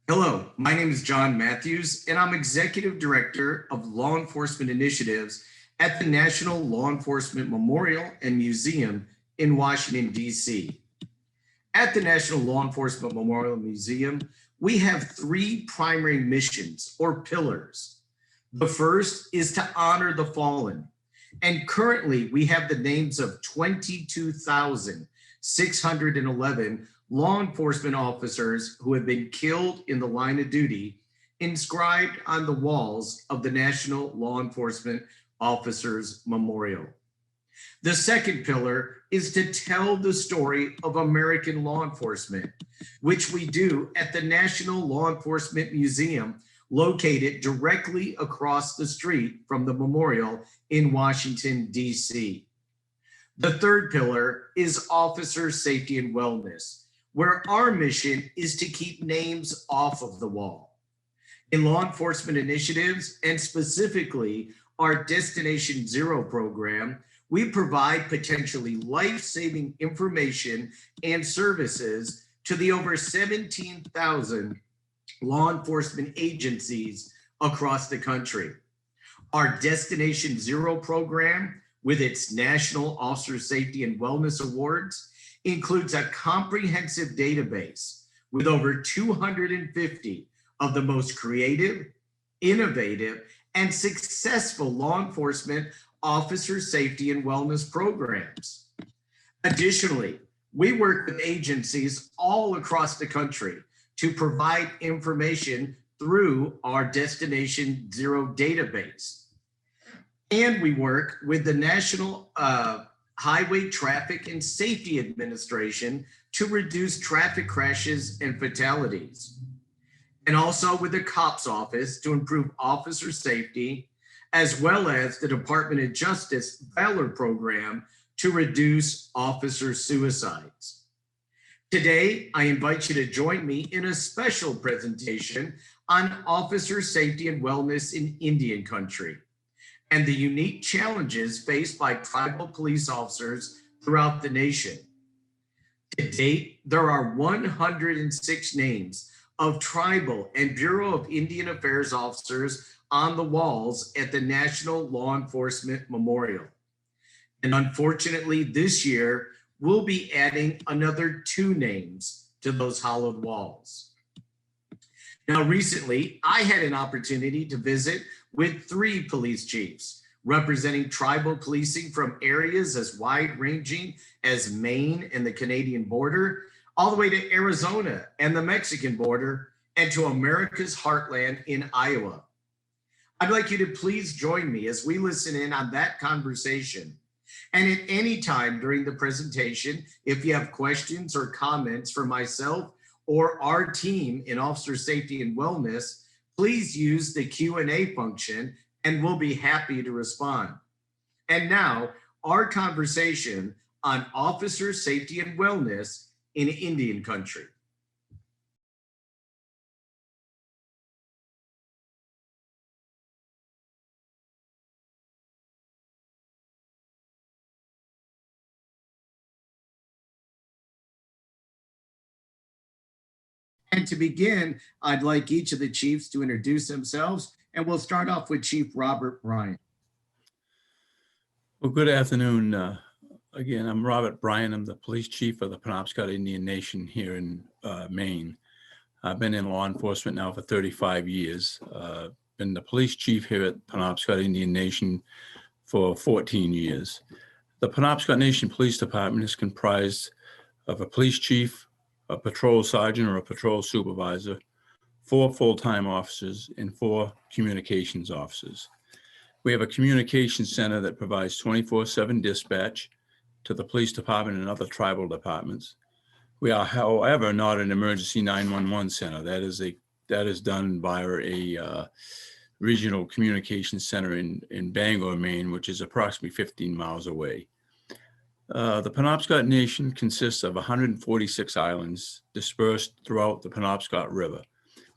Hello, my name is John Matthews, and I'm Executive Director of Law Enforcement Initiatives at the National Law Enforcement Memorial and Museum in Washington, D.C. At the National Law Enforcement Memorial and Museum, we have three primary missions or pillars. The first is to honor the fallen, and currently we have the names of 22,611 law enforcement officers who have been killed in the line of duty inscribed on the walls of the National Law Enforcement Officers Memorial. The second pillar is to tell the story of American law enforcement, which we do at the National Law Enforcement Museum, located directly across the street from the memorial in Washington, D.C. The third pillar is officer safety and wellness, where our mission is to keep names off of the wall. In law enforcement initiatives, and specifically our Destination Zero program, we provide potentially life-saving information and services to the over 17,000 law enforcement agencies across the country. Our Destination Zero program, with its National Officer Safety and Wellness Awards, includes a comprehensive database with over 250 of the most creative, innovative, and successful law enforcement officer safety and wellness programs. Additionally, we work with agencies all across the country to provide information through our Destination Zero database. And we work with the National Highway Traffic and Safety Administration to reduce traffic crashes and fatalities. And also with the COPS office to improve officer safety, as well as the Department of Justice Valor program to reduce officer suicides. Today, I invite you to join me in a special presentation on officer safety and wellness in Indian country and the unique challenges faced by tribal police officers throughout the nation. To date, there are 106 names of tribal and Bureau of Indian Affairs officers on the walls at the National Law Enforcement Memorial. And unfortunately, this year, we'll be adding another 2 names to those hollowed walls. Now, recently, I had an opportunity to visit with 3 police chiefs representing tribal policing from areas as wide-ranging as Maine and the Canadian border, all the way to Arizona and the Mexican border, and to America's heartland in Iowa. I'd like you to please join me as we listen in on that conversation. And at any time during the presentation, if you have questions or comments for myself or our team in Officer Safety and Wellness, please use the Q&A function and we'll be happy to respond. And now, our conversation on Officer Safety and Wellness in Indian country. And to begin, I'd like each of the chiefs to introduce themselves, and we'll start off with Chief Robert Bryant. Well, good afternoon. Again, I'm Robert Bryan. I'm the police chief of the Penobscot Indian Nation here in Maine. I've been in law enforcement now for 35 years. Been the police chief here at Penobscot Indian Nation for 14 years. The Penobscot Nation Police Department is comprised of a police chief, a patrol sergeant or a patrol supervisor, 4 full-time officers, and 4 communications officers. We have a communications center that provides 24/7 dispatch to the police department and other tribal departments. We are, however, not an emergency 911 center. That is done by a regional communications center in Bangor, Maine, which is approximately 15 miles away. The Penobscot Nation consists of 146 islands dispersed throughout the Penobscot River,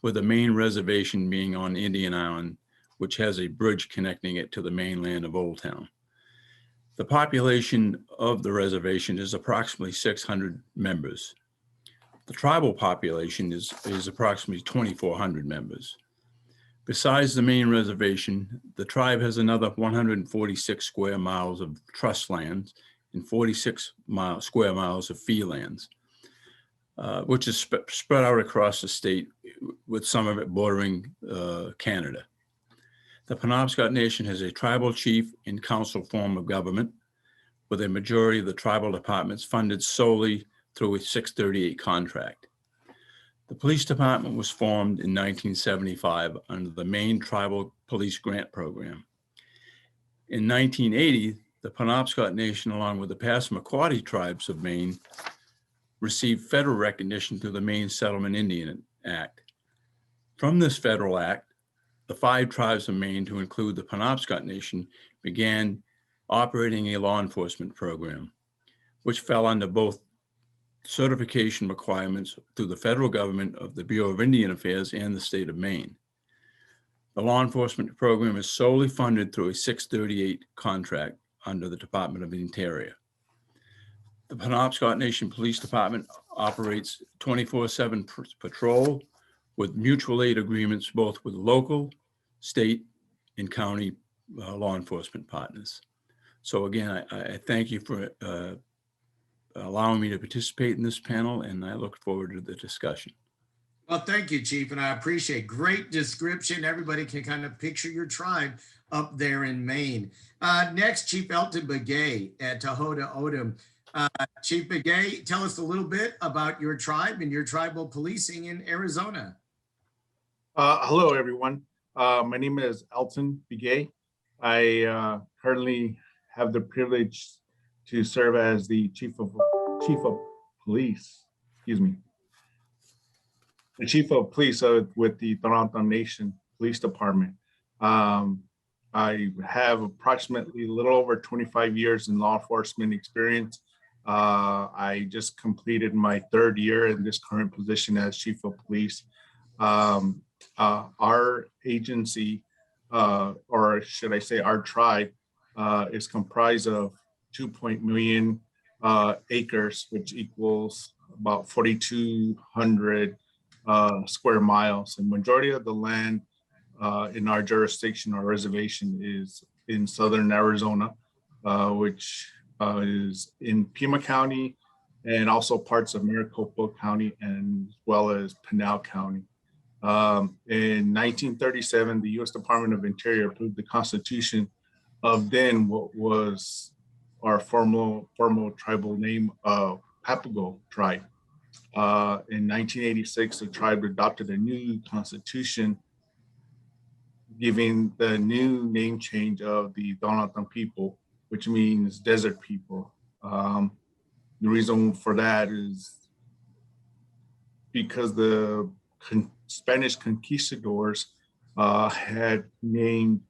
with the main reservation being on Indian Island, which has a bridge connecting it to the mainland of Old Town. The population of the reservation is approximately 600 members. The tribal population is approximately 2,400 members. Besides the main reservation, the tribe has another 146 square miles of trust lands and 46 square miles of fee lands, which is spread out across the state, with some of it bordering Canada. The Penobscot Nation has a tribal chief and council form of government, with a majority of the tribal departments funded solely through a 638 contract. The police department was formed in 1975 under the Maine Tribal Police Grant Program. In 1980, the Penobscot Nation, along with the Passamaquoddy tribes of Maine, received federal recognition through the Maine Settlement Indian Act. From this federal act, the 5 tribes of Maine, to include the Penobscot Nation, began operating a law enforcement program, which fell under both certification requirements through the federal government of the Bureau of Indian Affairs and the state of Maine. The law enforcement program is solely funded through a 638 contract under the Department of the Interior. The Penobscot Nation Police Department operates 24/7 patrol with mutual aid agreements both with local, state, and county law enforcement partners. So again, I thank you for allowing me to participate in this panel, and I look forward to the discussion. Well, thank you, Chief, and I appreciate great description. Everybody can kind of picture your tribe up there in Maine. Next, Chief Elton Begay at Tohono. Chief Begay, tell us a little bit about your tribe and your tribal policing in Arizona. Hello, everyone. My name is Elton Begay. I currently have the privilege to serve as the chief of police. Excuse me. The chief of police with the Tohono Nation Police Department. I have approximately a little over 25 years in law enforcement experience. I just completed my 3rd year in this current position as chief of police. Our agency, or should I say our tribe, is comprised of 2 million acres, which equals about 4,200 square miles. The majority of the land in our jurisdiction or reservation is in southern Arizona, which is in Pima County and also parts of Maricopa County and as well as Pinal County. In 1937, the U.S. Department of Interior approved the Constitution of then what was our formal tribal name of Papago tribe. In 1986, the tribe adopted a new constitution, giving the new name change of the Tohono people, which means desert people. The reason for that is because the Spanish conquistadors had named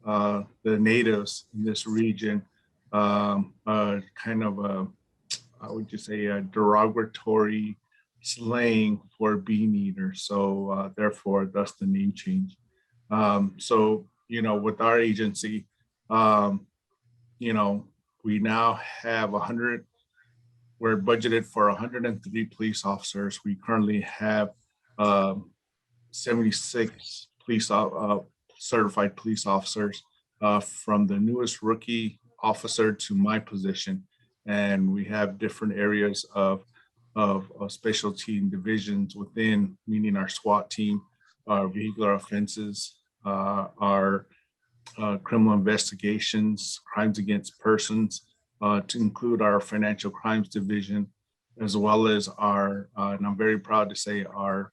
the natives in this region kind of a, I would just say, a derogatory slang for bean eaters. So therefore, thus the name change. So, you know, with our agency, you know, we now have 100, we're budgeted for 103 police officers. We currently have 76 certified police officers, from the newest rookie officer to my position. And we have different areas of specialty and divisions within, meaning our SWAT team, our vehicular offenses, our criminal investigations, crimes against persons, to include our financial crimes division, as well as our, and I'm very proud to say, our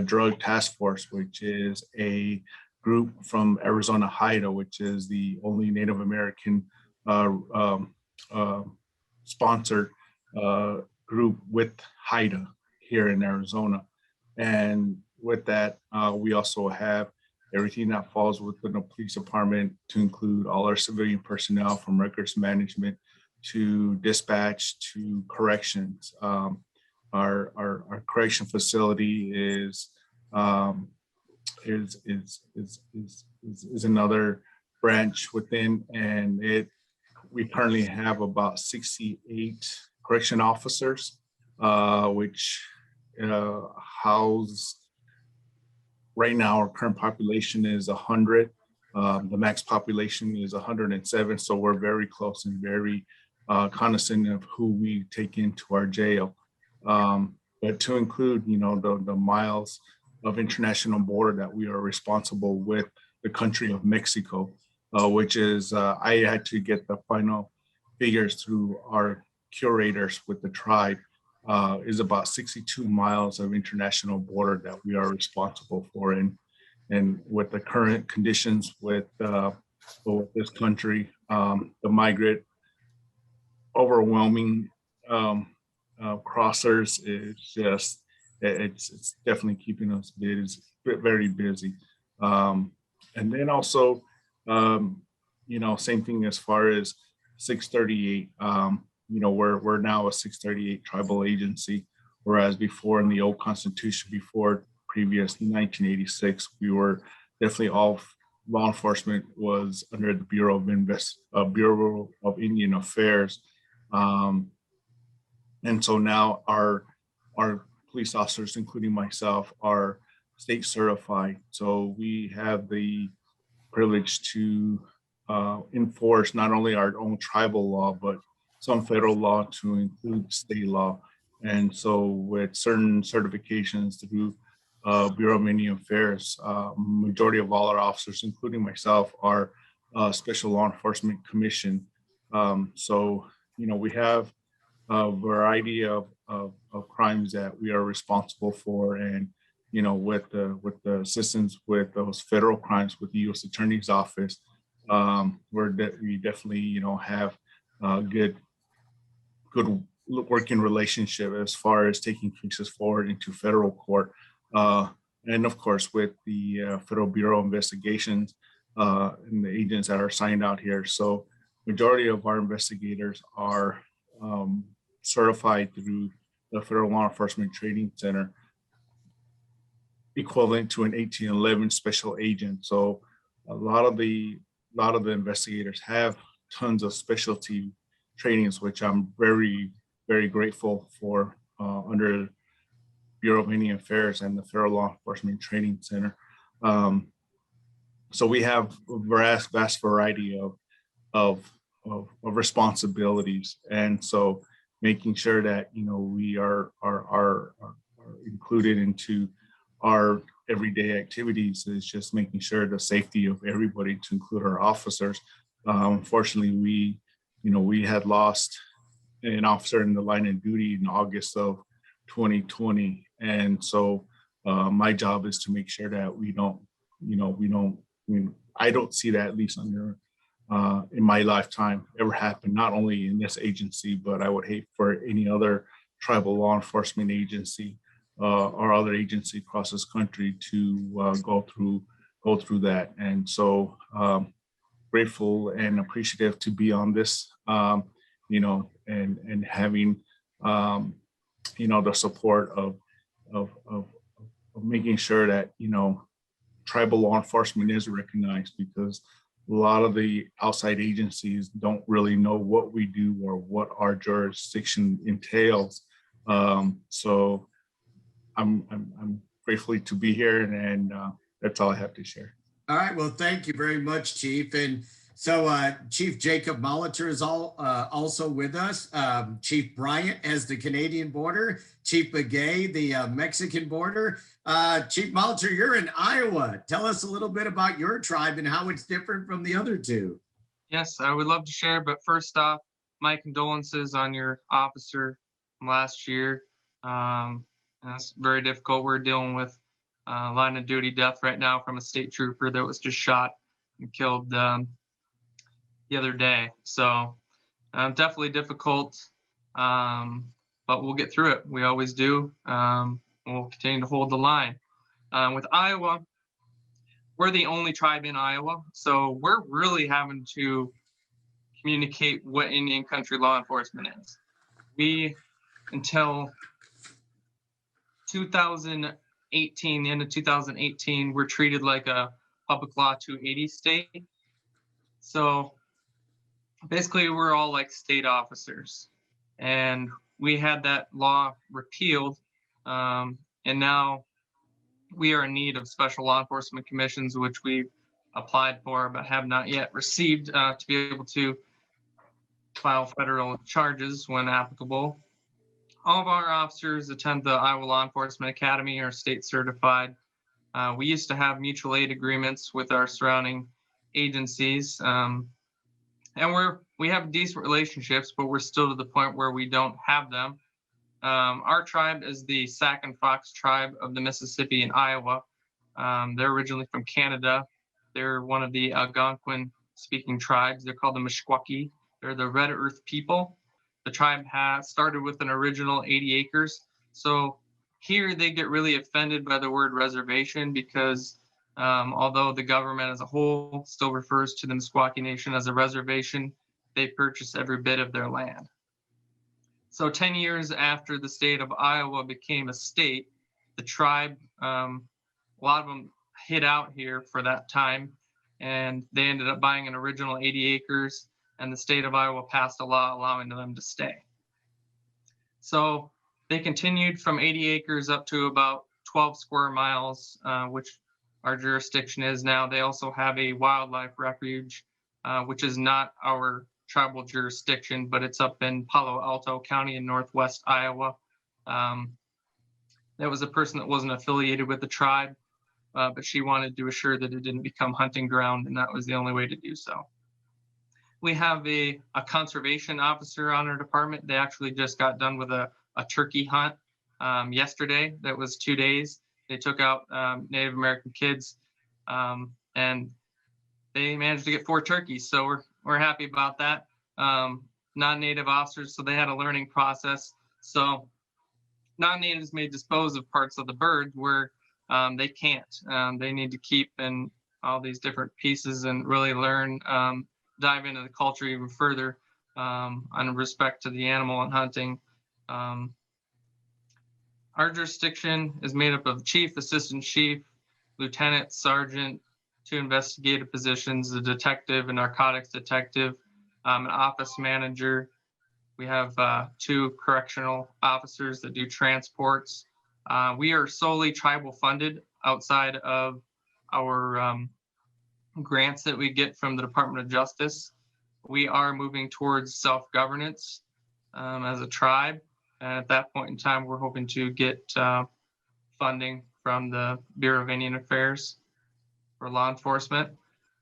drug task force, which is a group from Arizona Haida, which is the only Native American sponsored group with Haida here in Arizona. And with that, we also have everything that falls within the police department, to include all our civilian personnel, from records management to dispatch to corrections. Our correction facility is another branch within, and we currently have about 68 correction officers, which house. Right now, our current population is 100. The max population is 107. So we're very close and very cognizant of who we take into our jail. But to include, the miles of international border that we are responsible with the country of Mexico, which is, I had to get the final figures through our curators with the tribe, is about 62 miles of international border that we are responsible for. And with the current conditions with this country, the migrant overwhelming crossers is just, it's definitely keeping us busy, very busy. And then also, same thing as far as 638. We're now a 638 tribal agency, whereas before in the old constitution, before previous 1986, we were definitely all law enforcement was under the Bureau of Indian Affairs. And so now our police officers, including myself, are state certified. So we have the privilege to enforce not only our own tribal law, but some federal law to include state law. And so with certain certifications through Bureau of Indian Affairs, majority of all our officers, including myself, are Special Law Enforcement Commission. So, we have a variety of crimes that we are responsible for. And, with the assistance with those federal crimes with the U.S. Attorney's Office, we definitely, have a good working relationship as far as taking cases forward into federal court. And of course, with the Federal Bureau of Investigations and the agents that are signed out here. So majority of our investigators are certified through the Federal Law Enforcement Training Center, equivalent to an 1811 special agent. So a lot of the investigators have tons of specialty trainings, which I'm very, very grateful for under Bureau of Indian Affairs and the Federal Law Enforcement Training Center. So we have a vast variety of responsibilities, and so making sure that we are included into our everyday activities is just making sure the safety of everybody, to include our officers. Unfortunately, we had lost an officer in the line of duty in August of 2020, and so my job is to make sure that I don't see that, at least under in my lifetime, ever happen, not only in this agency, but I would hate for any other tribal law enforcement agency or other agency across this country to go through that. And so grateful and appreciative to be on this, and having the support of making sure that tribal law enforcement is recognized, because a lot of the outside agencies don't really know what we do or what our jurisdiction entails. So I'm grateful to be here, and that's all I have to share. All right. Well, thank you very much, Chief. And so Chief Jacob Molitor is also with us. Chief Bryant has the Canadian border. Chief Begay, the Mexican border. Chief Molitor, you're in Iowa. Tell us a little bit about your tribe and how it's different from the other two. Yes, I would love to share, but first off, my condolences on your officer from last year. That's very difficult. We're dealing with line of duty death right now from a state trooper that was just shot and killed the other day. So definitely difficult, but we'll get through it. We always do. We'll continue to hold the line. With Iowa, we're the only tribe in Iowa, so we're really having to communicate what Indian country law enforcement is. We, until 2018, the end of 2018, we're treated like a public law 280 state. So basically, we're all like state officers, and we had that law repealed And now we are in need of special law enforcement commissions, which we applied for but have not yet received to be able to file federal charges when applicable. All of our officers attend the Iowa Law Enforcement Academy, are state certified. We used to have mutual aid agreements with our surrounding agencies, and we have decent relationships, but we're still to the point where we don't have them. Our tribe is the Sac and Fox Tribe of the Mississippi and Iowa. They're originally from Canada. They're one of the Algonquin-speaking tribes. They're called the Meskwaki. They're the Red Earth people. The tribe has started with an original 80 acres. So here they get really offended by the word reservation because although the government as a whole still refers to the Meskwaki Nation as a reservation, they purchase every bit of their land. So 10 years after the state of Iowa became a state, the tribe, a lot of them hid out here for that time, and they ended up buying an original 80 acres, and the state of Iowa passed a law allowing them to stay. So they continued from 80 acres up to about 12 square miles, which our jurisdiction is now. They also have a wildlife refuge, which is not our tribal jurisdiction, but it's up in Palo Alto County in northwest Iowa. That was a person that wasn't affiliated with the tribe, but she wanted to assure that it didn't become hunting ground, and that was the only way to do so. We have a conservation officer on our department. They actually just got done with a turkey hunt yesterday. That was 2 days. They took out Native American kids, and they managed to get 4 turkeys. So we're happy about that. Non-native officers, so they had a learning process. So non-natives may dispose of parts of the bird where they can't. They need to keep in all these different pieces and really learn, dive into the culture even further on respect to the animal and hunting. Our jurisdiction is made up of chief, assistant chief, lieutenant, sergeant, 2 investigative positions, a detective, a narcotics detective, an office manager. We have 2 correctional officers that do transports. We are solely tribal funded outside of our grants that we get from the Department of Justice. We are moving towards self-governance as a tribe. And at that point in time, we're hoping to get funding from the Bureau of Indian Affairs for law enforcement.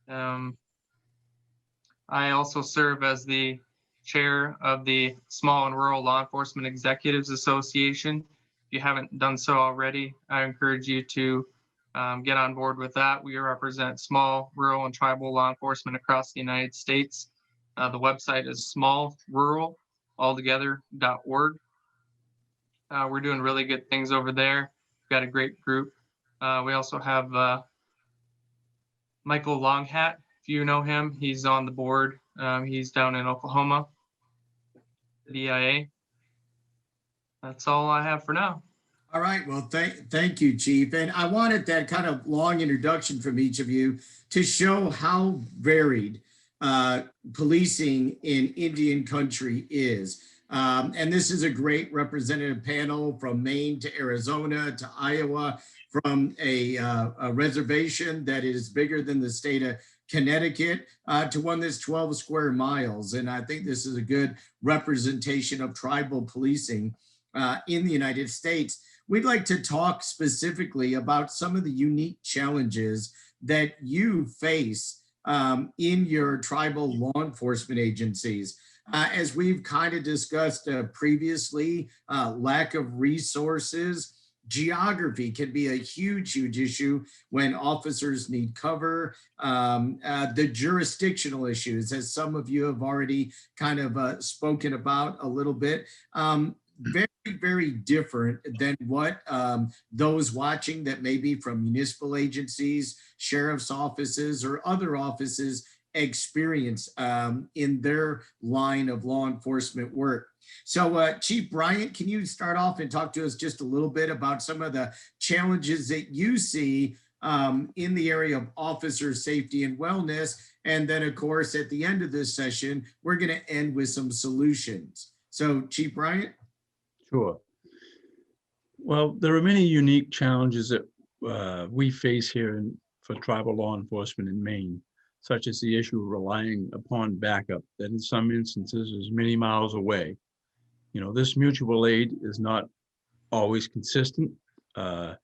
I also serve as the chair of the Small and Rural Law Enforcement Executives Association. If you haven't done so already, I encourage you to get on board with that. We represent small, rural, and tribal law enforcement across the United States. The website is smallruralalltogether.org. We're doing really good things over there. We've got a great group. We also have Michael Longhat, if you know him. He's on the board. He's down in Oklahoma, the DIA. That's all I have for now. All right. Well, thank you, Chief. And I wanted that kind of long introduction from each of you to show how varied policing in Indian country is. And this is a great representative panel from Maine to Arizona to Iowa, from a reservation that is bigger than the state of Connecticut to one that's 12 square miles. And I think this is a good representation of tribal policing in the United States. We'd like to talk specifically about some of the unique challenges that you face in your tribal law enforcement agencies. As we've kind of discussed previously, lack of resources, geography can be a huge issue when officers need cover. The jurisdictional issues, as some of you have already kind of spoken about a little bit, very, very different than what those watching that may be from municipal agencies, sheriff's offices, or other offices experience in their line of law enforcement work. So Chief Bryant, can you start off and talk to us just a little bit about some of the challenges that you see in the area of officer safety and wellness? And then, of course, at the end of this session, we're going to end with some solutions. So Chief Bryant? Sure. Well, there are many unique challenges that we face here for tribal law enforcement in Maine, such as the issue of relying upon backup that in some instances is many miles away. This mutual aid is not always consistent. And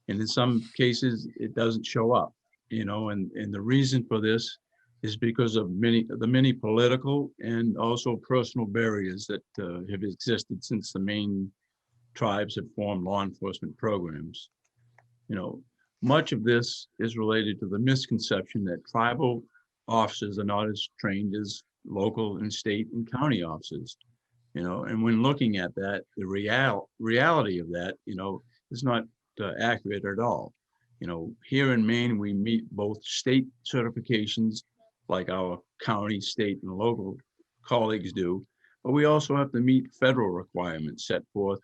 in some cases, it doesn't show up, and the reason for this is because of the many political and also personal barriers that have existed since the Maine tribes have formed law enforcement programs. You know, much of this is related to the misconception that tribal officers are not as trained as local and state and county officers. And when looking at that, the reality of that, is not accurate at all. Here in Maine, we meet both state certifications like our county, state, and local colleagues do, but we also have to meet federal requirements set forth,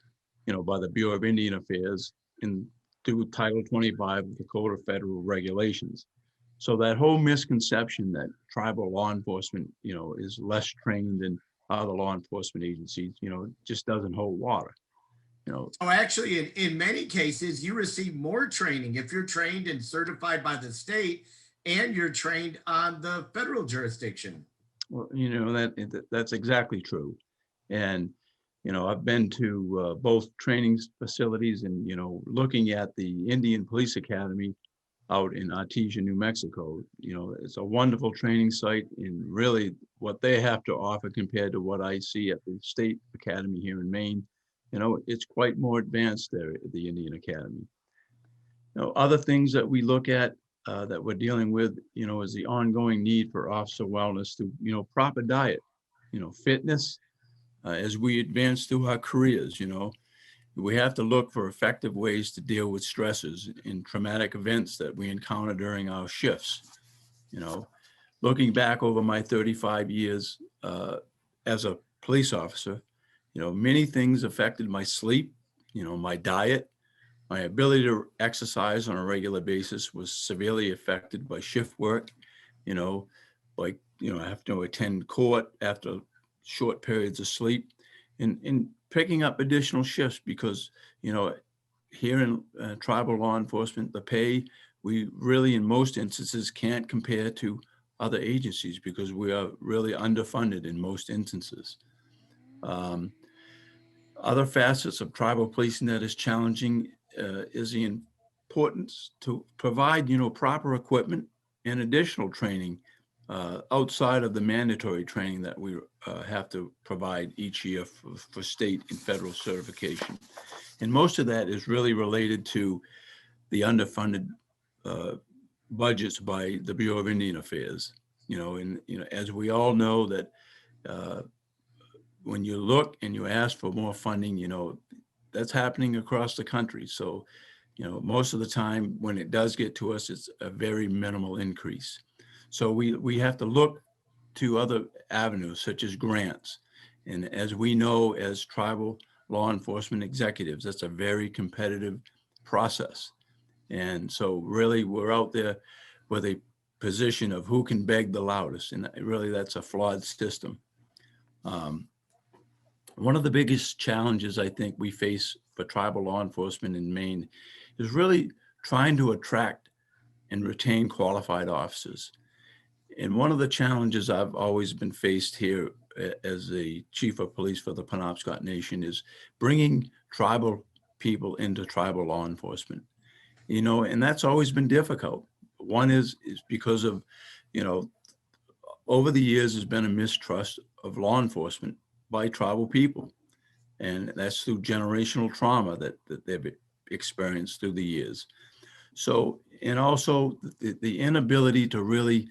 by the Bureau of Indian Affairs in through Title 25 of the Code of Federal Regulations. So that whole misconception that tribal law enforcement, is less trained than other law enforcement agencies, just doesn't hold water. So actually, in many cases, you receive more training if you're trained and certified by the state and you're trained on the federal jurisdiction. Well, that's exactly true. And, I've been to both training facilities and, looking at the Indian Police Academy out in Artesia, New Mexico. It's a wonderful training site, and really what they have to offer compared to what I see at the State Academy here in Maine, it's quite more advanced there at the Indian Academy. Other things that we look at that we're dealing with, is the ongoing need for officer wellness through, proper diet, fitness, as we advance through our careers. We have to look for effective ways to deal with stresses and traumatic events that we encounter during our shifts. Looking back over my 35 years as a police officer, many things affected my sleep, my diet, my ability to exercise on a regular basis was severely affected by shift work, I have to attend court after short periods of sleep and picking up additional shifts because, here in tribal law enforcement, the pay, we really, in most instances, can't compare to other agencies because we are really underfunded in most instances. Other facets of tribal policing that is challenging is the importance to provide, proper equipment and additional training outside of the mandatory training that we have to provide each year for state and federal certification. And most of that is really related to the underfunded budgets by the Bureau of Indian Affairs. As we all know that when you look and you ask for more funding, that's happening across the country. So, most of the time when it does get to us, it's a very minimal increase. So we have to look to other avenues such as grants. And as we know, as tribal law enforcement executives, that's a very competitive process. And so really we're out there with a position of who can beg the loudest. And really that's a flawed system. One of the biggest challenges I think we face for tribal law enforcement in Maine is really trying to attract and retain qualified officers. And one of the challenges I've always been faced here as the chief of police for the Penobscot Nation is bringing tribal people into tribal law enforcement, and that's always been difficult. One is because of, over the years there's been a mistrust of law enforcement by tribal people. And that's through generational trauma that they've experienced through the years. So, and also the inability to really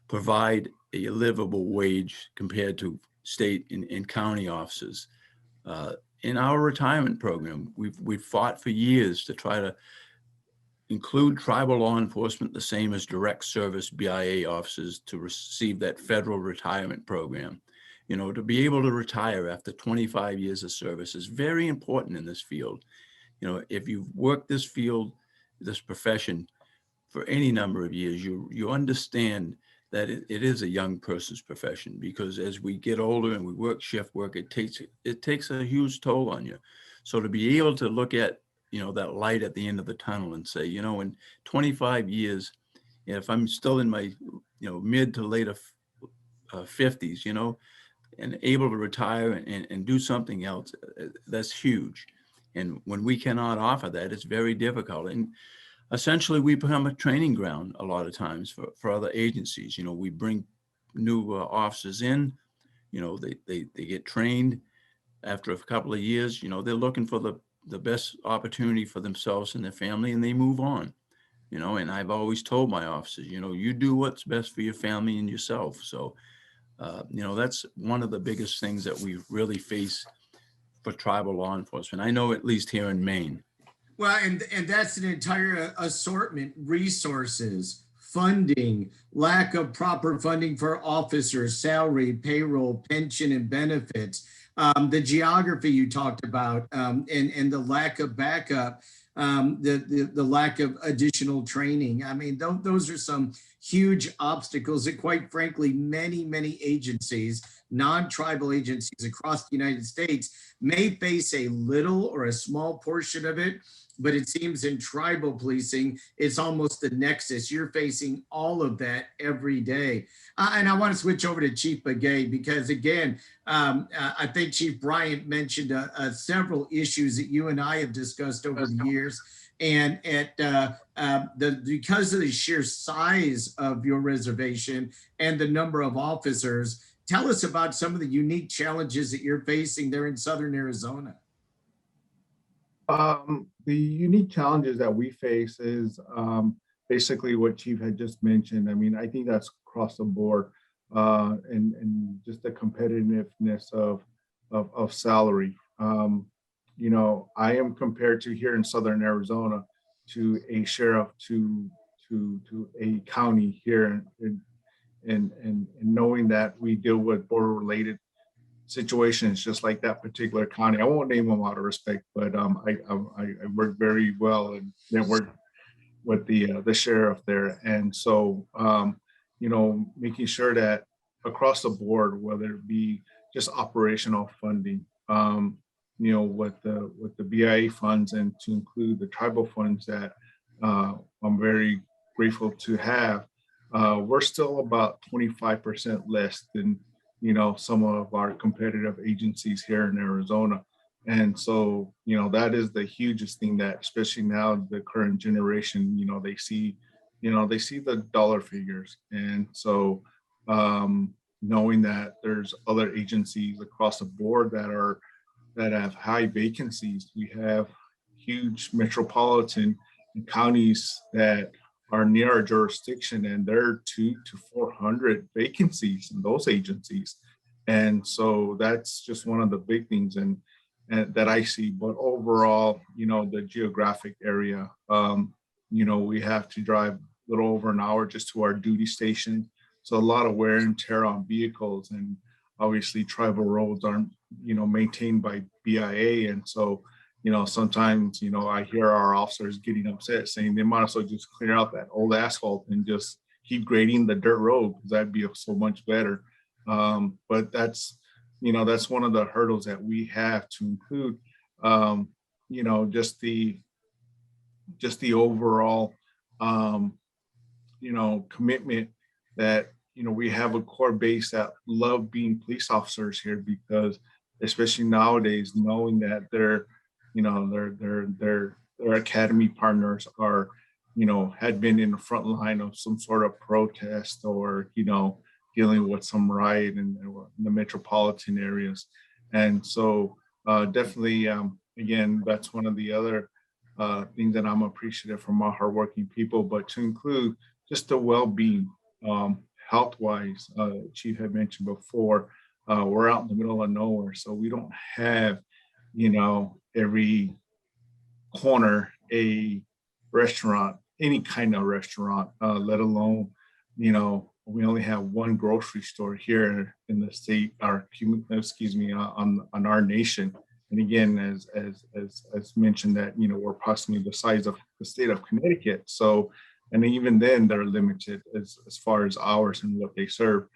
provide a livable wage compared to state and county officers. In our retirement program, we've fought for years to try to include tribal law enforcement the same as direct service BIA officers to receive that federal retirement program. To be able to retire after 25 years of service is very important in this field. If you've worked this field, this profession for any number of years, you understand that it is a young person's profession, because as we get older and we work shift work, it takes a huge toll on you. So to be able to look at that light at the end of the tunnel and say, in 25 years, if I'm still in my, mid to later 50s, and able to retire and do something else, that's huge. And when we cannot offer that, it's very difficult. And essentially, we become a training ground a lot of times for other agencies. We bring new officers in, they get trained. After a couple of years, they're looking for the best opportunity for themselves and their family, and they move on. And I've always told my officers, you do what's best for your family and yourself. So, that's one of the biggest things that we really face for tribal law enforcement. I know, at least here in Maine. Well, and that's an entire assortment: resources, funding, lack of proper funding for officers, salary, payroll, pension, and benefits. The geography you talked about, and the lack of backup, the lack of additional training. I mean, those are some huge obstacles that, quite frankly, many agencies, non-tribal agencies across the United States, may face a little or a small portion of it. But it seems in tribal policing, it's almost the nexus. You're facing all of that every day. And I want to switch over to Chief Begay, because again, I think Chief Bryant mentioned several issues that you and I have discussed over the years. And because of the sheer size of your reservation and the number of officers, tell us about some of the unique challenges that you're facing there in Southern Arizona. The unique challenges that we face is basically what Chief had just mentioned. I mean, I think that's across the board, and just the competitiveness of salary. I am compared to here in Southern Arizona to a sheriff to a county here, and knowing that we deal with border related situations just like that particular county. I won't name them out of respect, but I work very well and network with the sheriff there, and so making sure that across the board, whether it be just operational funding, with the BIA funds, and to include the tribal funds that I'm very grateful to have, we're still about 25% less than some of our competitive agencies here in Arizona. And so, that is the hugest thing that, especially now, the current generation, they see the dollar figures. And so, knowing that there's other agencies across the board that have high vacancies, we have huge metropolitan counties that are near our jurisdiction, and there are 200 to 400 vacancies in those agencies. And so that's just one of the big things and that I see. But overall, the geographic area, we have to drive a little over an hour just to our duty station. So a lot of wear and tear on vehicles, and obviously tribal roads aren't, maintained by BIA. And so, sometimes, I hear our officers getting upset saying they might as well just clear out that old asphalt and just keep grading the dirt road, because that'd be so much better. But that's one of the hurdles that we have to include, just the overall, commitment that, we have a core base that love being police officers here, because especially nowadays, knowing that their academy partners are, had been in the front line of some sort of protest, or, dealing with some riot in the metropolitan areas. And so definitely, again, that's one of the other things that I'm appreciative from our hardworking people, but to include just the well-being, health-wise, Chief had mentioned before, we're out in the middle of nowhere, so we don't have, every corner a restaurant, any kind of restaurant, let alone, we only have one grocery store here in the state, on our nation. And again, as mentioned, that we're approximately the size of the state of Connecticut. So, and even then, they're limited as far as hours and what they serve.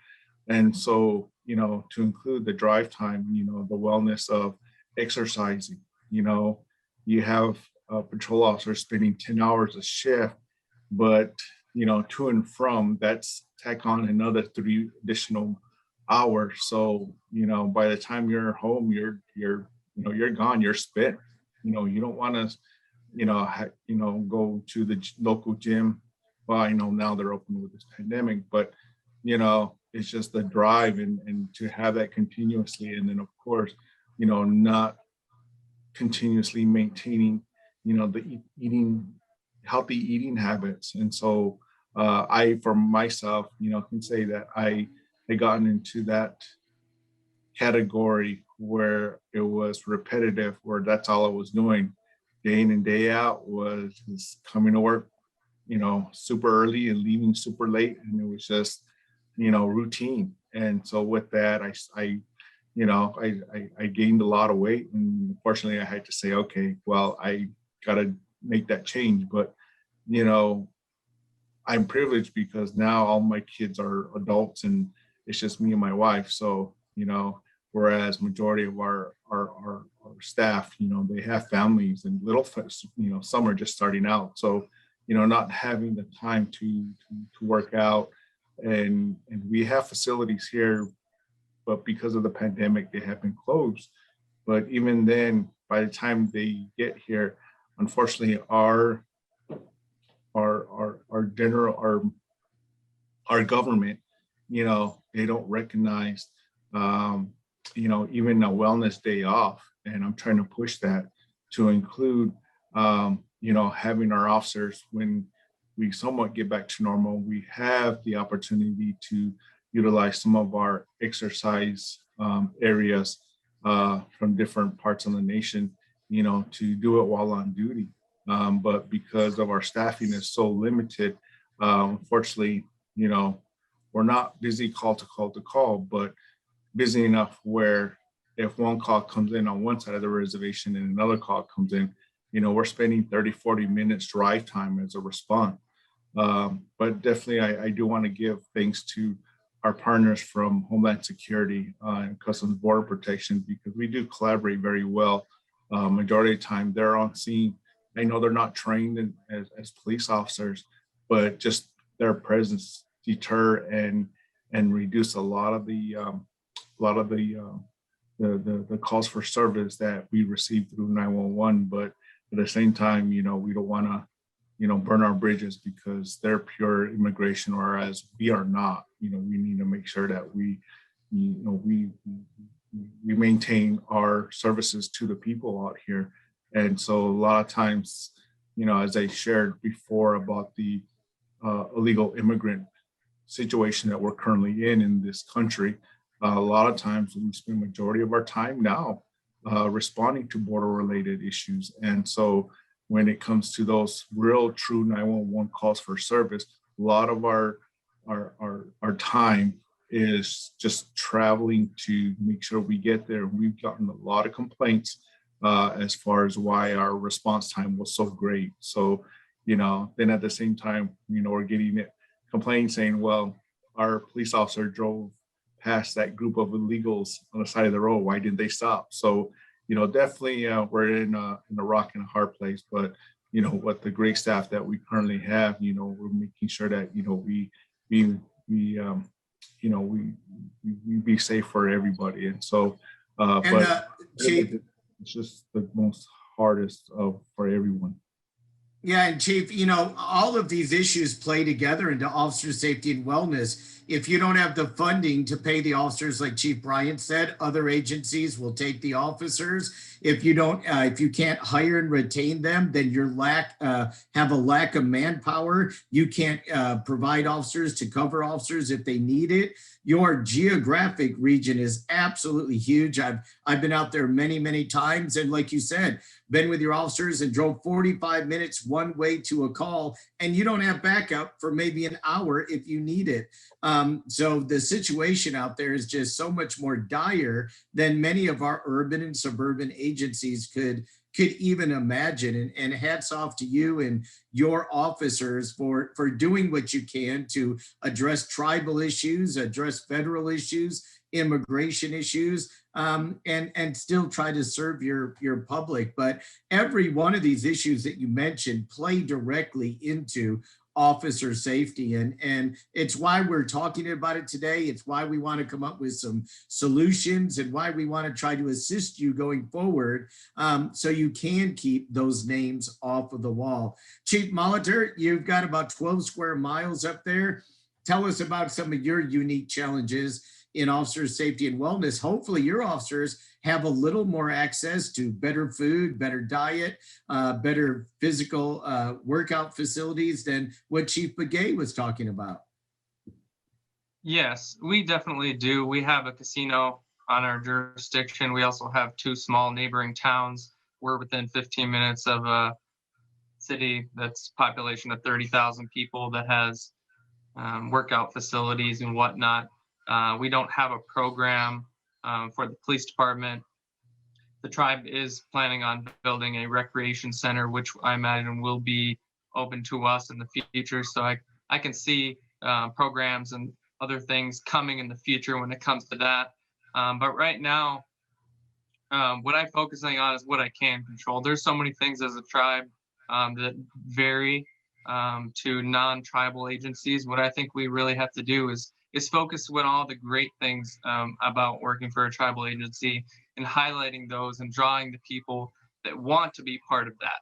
And so, to include the drive time, the wellness of exercising, you have patrol officers spending 10 hours a shift, but to and from, that's tack on another 3 additional hours. So by the time you're home, you're gone, you're spent. You don't want to go to the local gym. Well, I know now they're open with this pandemic, but it's just the drive and to have that continuously, and then of course not continuously maintaining the healthy eating habits. And so I, for myself, can say that I had gotten into that category where it was repetitive, where that's all I was doing day in and day out, was coming to work super early and leaving super late, and it was just routine. And so with that, I gained a lot of weight, and unfortunately I had to say, okay, well, I gotta make that change. But I'm privileged because now all my kids are adults and it's just me and my wife. So whereas majority of our staff, they have families and little, some are just starting out. So not having the time to work out, and we have facilities here, but because of the pandemic, they have been closed. But even then, by the time they get here, unfortunately, our government, they don't recognize, even a wellness day off. And I'm trying to push that to include, having our officers, when we somewhat get back to normal, we have the opportunity to utilize some of our exercise areas from different parts of the nation, to do it while on duty. But because of our staffing is so limited, unfortunately, we're not busy call to call, but busy enough where if one call comes in on one side of the reservation and another call comes in, we're spending 30-40 minutes drive time as a response. But definitely, I do want to give thanks to our partners from Homeland Security and Customs Border Protection, because we do collaborate very well. Majority of the time, they're on scene. I know they're not trained as police officers, but just their presence deter and reduce a lot of the calls for service that we receive through 911. But at the same time, we don't want to burn our bridges because they're pure immigration, whereas we are not. We need to make sure that we maintain our services to the people out here. And so a lot of times, as I shared before about the illegal immigrant situation that we're currently in this country, a lot of times we spend majority of our time now responding to border related issues. And so when it comes to those real true 911 calls for service, a lot of our time is just traveling to make sure we get there. We've gotten a lot of complaints as far as why our response time was so great. So, then at the same time, we're getting complaints saying, well, our police officer drove past that group of illegals on the side of the road. Why didn't they stop? So, definitely we're in a rock and a hard place, but, with the great staff that we currently have, we're making sure that, we be safe for everybody. And so, Chief, it's just the most hardest for everyone. Yeah, and Chief, all of these issues play together into officer safety and wellness. If you don't have the funding to pay the officers, like Chief Bryant said, other agencies will take the officers. If you don't, if you can't hire and retain them, then you're have a lack of manpower. You can't provide officers to cover officers if they need it. Your geographic region is absolutely huge. I've been out there many, many times, and like you said, been with your officers and drove 45 minutes one way to a call, and you don't have backup for maybe an hour if you need it. So the situation out there is just so much more dire than many of our urban and suburban agencies could even imagine. And hats off to you and your officers for doing what you can to address tribal issues, address federal issues, immigration issues. and still try to serve your public. But every one of these issues that you mentioned play directly into officer safety, and it's why we're talking about it today. It's why we want to come up with some solutions, and why we want to try to assist you going forward, so you can keep those names off of the wall. Chief Molitor, you've got about 12 square miles up there. Tell us about some of your unique challenges in officer safety and wellness. Hopefully your officers have a little more access to better food, better diet, better physical workout facilities than what Chief Begay was talking about. Yes, we definitely do. We have a casino on our jurisdiction. We also have two small neighboring towns. We're within 15 minutes of a city that's population of 30,000 people that has workout facilities and whatnot. We don't have a program for the police department. The tribe is planning on building a recreation center, which I imagine will be open to us in the future. So I can see programs and other things coming in the future when it comes to that. But right now, what I'm focusing on is what I can control. There's so many things as a tribe that vary to non-tribal agencies. What I think we really have to do is focus on all the great things about working for a tribal agency, and highlighting those and drawing the people that want to be part of that,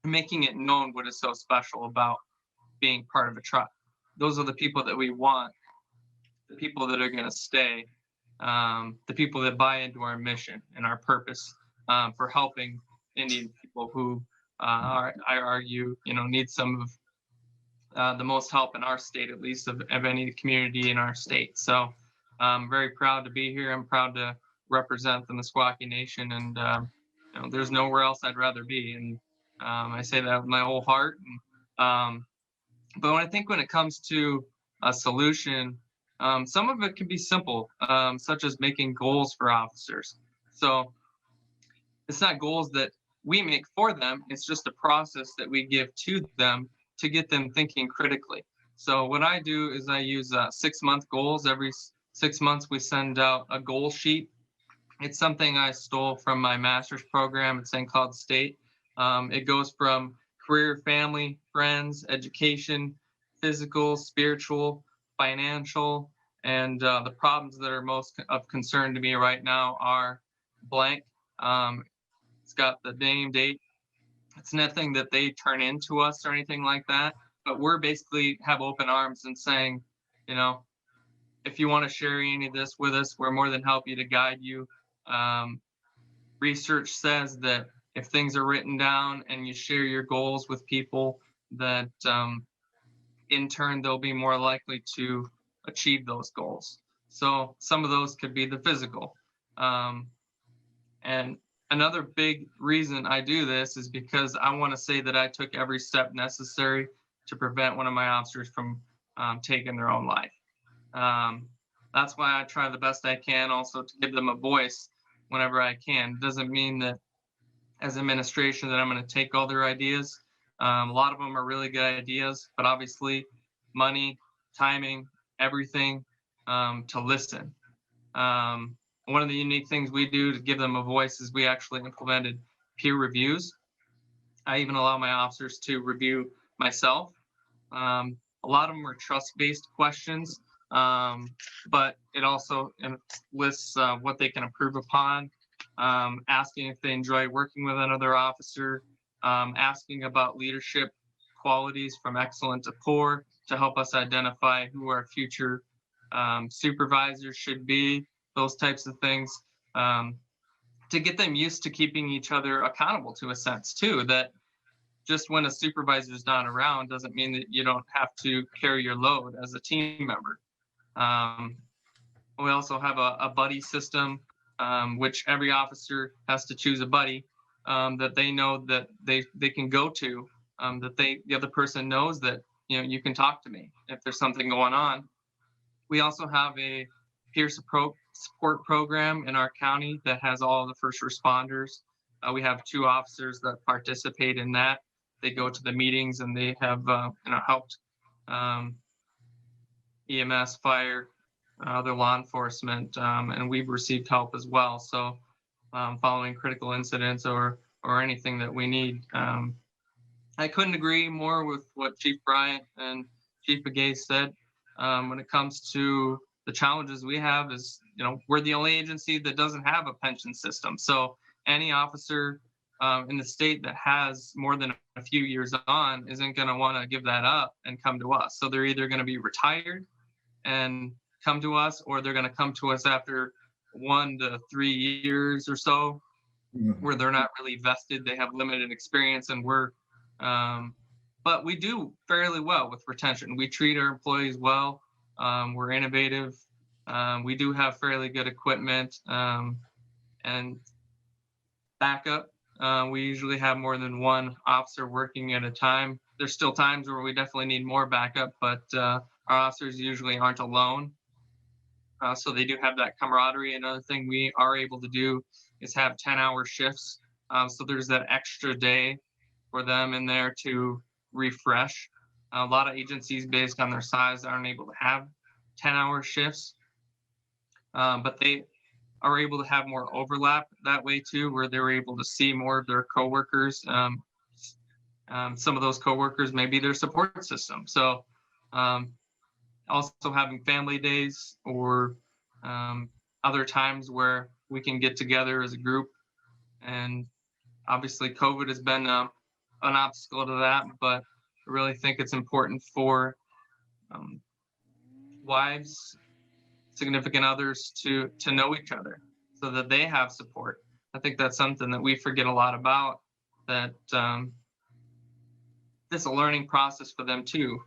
and making it known what is so special about being part of a tribe. Those are the people that we want, the people that are going to stay, the people that buy into our mission and our purpose for helping Indian people who I argue, need some of the most help in our state, at least of any community in our state. So I'm very proud to be here. I'm proud to represent the Meskwaki Nation, and there's nowhere else I'd rather be. And I say that with my whole heart. But when it comes to a solution, some of it can be simple, such as making goals for officers. So it's not goals that we make for them. It's just a process that we give to them to get them thinking critically. So what I do is I use 6-month goals. Every 6 months, we send out a goal sheet. It's something I stole from my master's program at St. Cloud State. It goes from career, family, friends, education, physical, spiritual, financial, and the problems that are most of concern to me right now are blank. It's got the name, date. It's nothing that they turn into us or anything like that, but we're basically have open arms and saying, if you want to share any of this with us, we're more than happy to guide you. Research says that if things are written down and you share your goals with people, that in turn, they'll be more likely to achieve those goals. So some of those could be the physical. And another big reason I do this is because I want to say that I took every step necessary to prevent one of my officers from taking their own life. That's why I try the best I can also to give them a voice whenever I can. It doesn't mean that as administration that I'm going to take all their ideas. A lot of them are really good ideas, but obviously money, timing, everything to listen. One of the unique things we do to give them a voice is we actually implemented peer reviews. I even allow my officers to review myself. A lot of them are trust-based questions, but it also lists what they can improve upon, asking if they enjoy working with another officer, asking about leadership qualities from excellent to poor to help us identify who our future supervisors should be, those types of things, to get them used to keeping each other accountable to a sense too, that just when a supervisor is not around doesn't mean that you don't have to carry your load as a team member. We also have a buddy system, which every officer has to choose a buddy that they know that they can go to, that the other person knows that you can talk to me if there's something going on. We also have a peer support program in our county that has all of the first responders. We have 2 officers that participate in that. They go to the meetings and they have helped EMS, fire, other law enforcement, and we've received help as well. So following critical incidents or anything that we need. I couldn't agree more with what Chief Bryant and Chief Begay said. When it comes to the challenges we have is, we're the only agency that doesn't have a pension system. So any officer in the state that has more than a few years on isn't going to want to give that up and come to us. So they're either going to be retired and come to us, or they're going to come to us after 1 to 3 years or so, where they're not really vested. They have limited experience, and but we do fairly well with retention. We treat our employees well. We're innovative. We do have fairly good equipment and backup. We usually have more than one officer working at a time. There's still times where we definitely need more backup, but our officers usually aren't alone. So they do have that camaraderie. Another thing we are able to do is have 10-hour shifts. So there's that extra day for them in there to refresh. A lot of agencies, based on their size, aren't able to have 10-hour shifts, but they are able to have more overlap that way too, where they're able to see more of their coworkers. Some of those coworkers may be their support system. So also having family days or other times where we can get together as a group. And obviously COVID has been an obstacle to that, but I really think it's important for wives, significant others to know each other so that they have support. I think that's something that we forget a lot about, that it's a learning process for them too.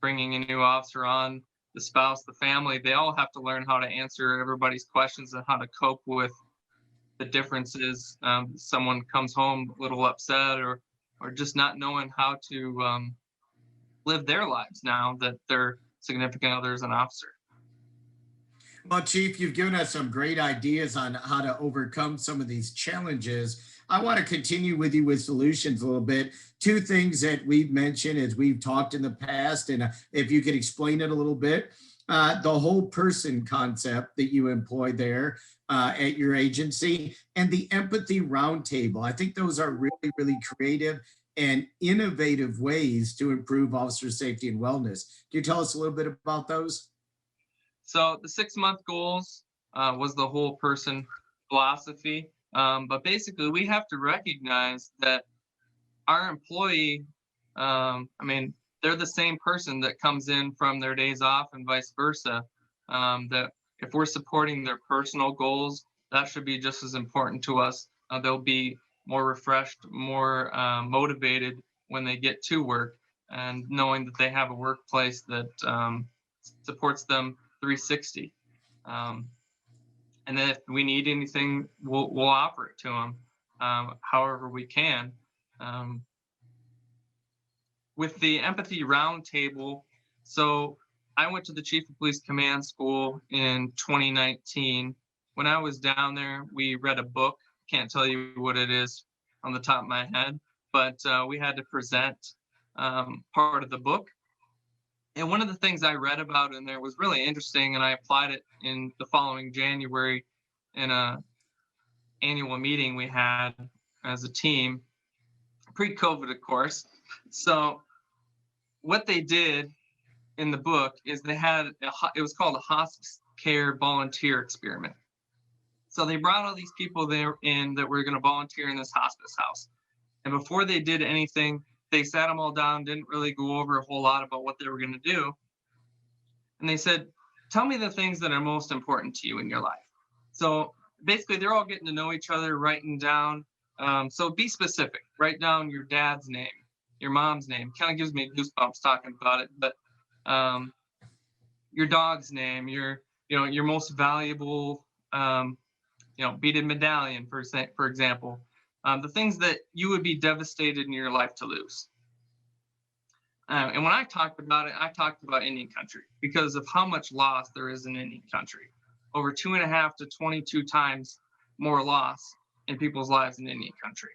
Bringing a new officer on, the spouse, the family, they all have to learn how to answer everybody's questions and how to cope with the differences. Someone comes home a little upset or just not knowing how to live their lives now that their significant other is an officer. Well, Chief, you've given us some great ideas on how to overcome some of these challenges. I want to continue with you with solutions a little bit. Two things that we've mentioned as we've talked in the past, and if you could explain it a little bit, the whole person concept that you employ there at your agency, and the empathy roundtable. I think those are really, really creative and innovative ways to improve officer safety and wellness. Can you tell us a little bit about those? So the 6-month goals was the whole person philosophy. But basically, we have to recognize that our employee, they're the same person that comes in from their days off and vice versa. That if we're supporting their personal goals, that should be just as important to us. They'll be more refreshed, more motivated when they get to work, and knowing that they have a workplace that supports them 360. And then if we need anything, we'll offer it to them however we can. With the empathy roundtable, so I went to the Chief of Police Command School in 2019. When I was down there, we read a book. Can't tell you what it is on the top of my head, but we had to present part of the book. And one of the things I read about in there was really interesting, and I applied it in the following January in a annual meeting we had as a team, pre-COVID, of course. So what they did in the book is they had it was called a hospice care volunteer experiment. So they brought all these people there in that were going to volunteer in this hospice house. And before they did anything, they sat them all down, didn't really go over a whole lot about what they were going to do. And they said, tell me the things that are most important to you in your life. So basically, they're all getting to know each other, writing down. So be specific. Write down your dad's name, your mom's name. Kind of gives me goosebumps talking about it. But your dog's name, your most valuable, beaded medallion, for example. The things that you would be devastated in your life to lose. And when I talked about it, I talked about Indian country because of how much loss there is in Indian country. Over 2.5 to 22 times more loss in people's lives in Indian country.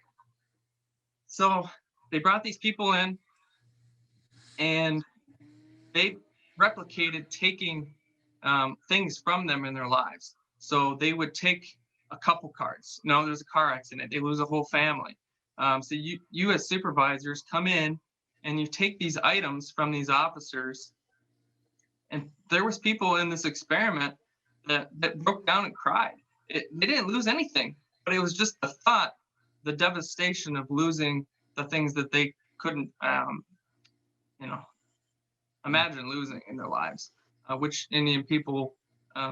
So they brought these people in and they replicated taking things from them in their lives. So they would take a couple cars. No, there's a car accident. They lose a whole family. So you as supervisors come in and you take these items from these officers. And there was people in this experiment that broke down and cried. They didn't lose anything, but it was just the thought, the devastation of losing the things that they couldn't, imagine losing in their lives, which Indian people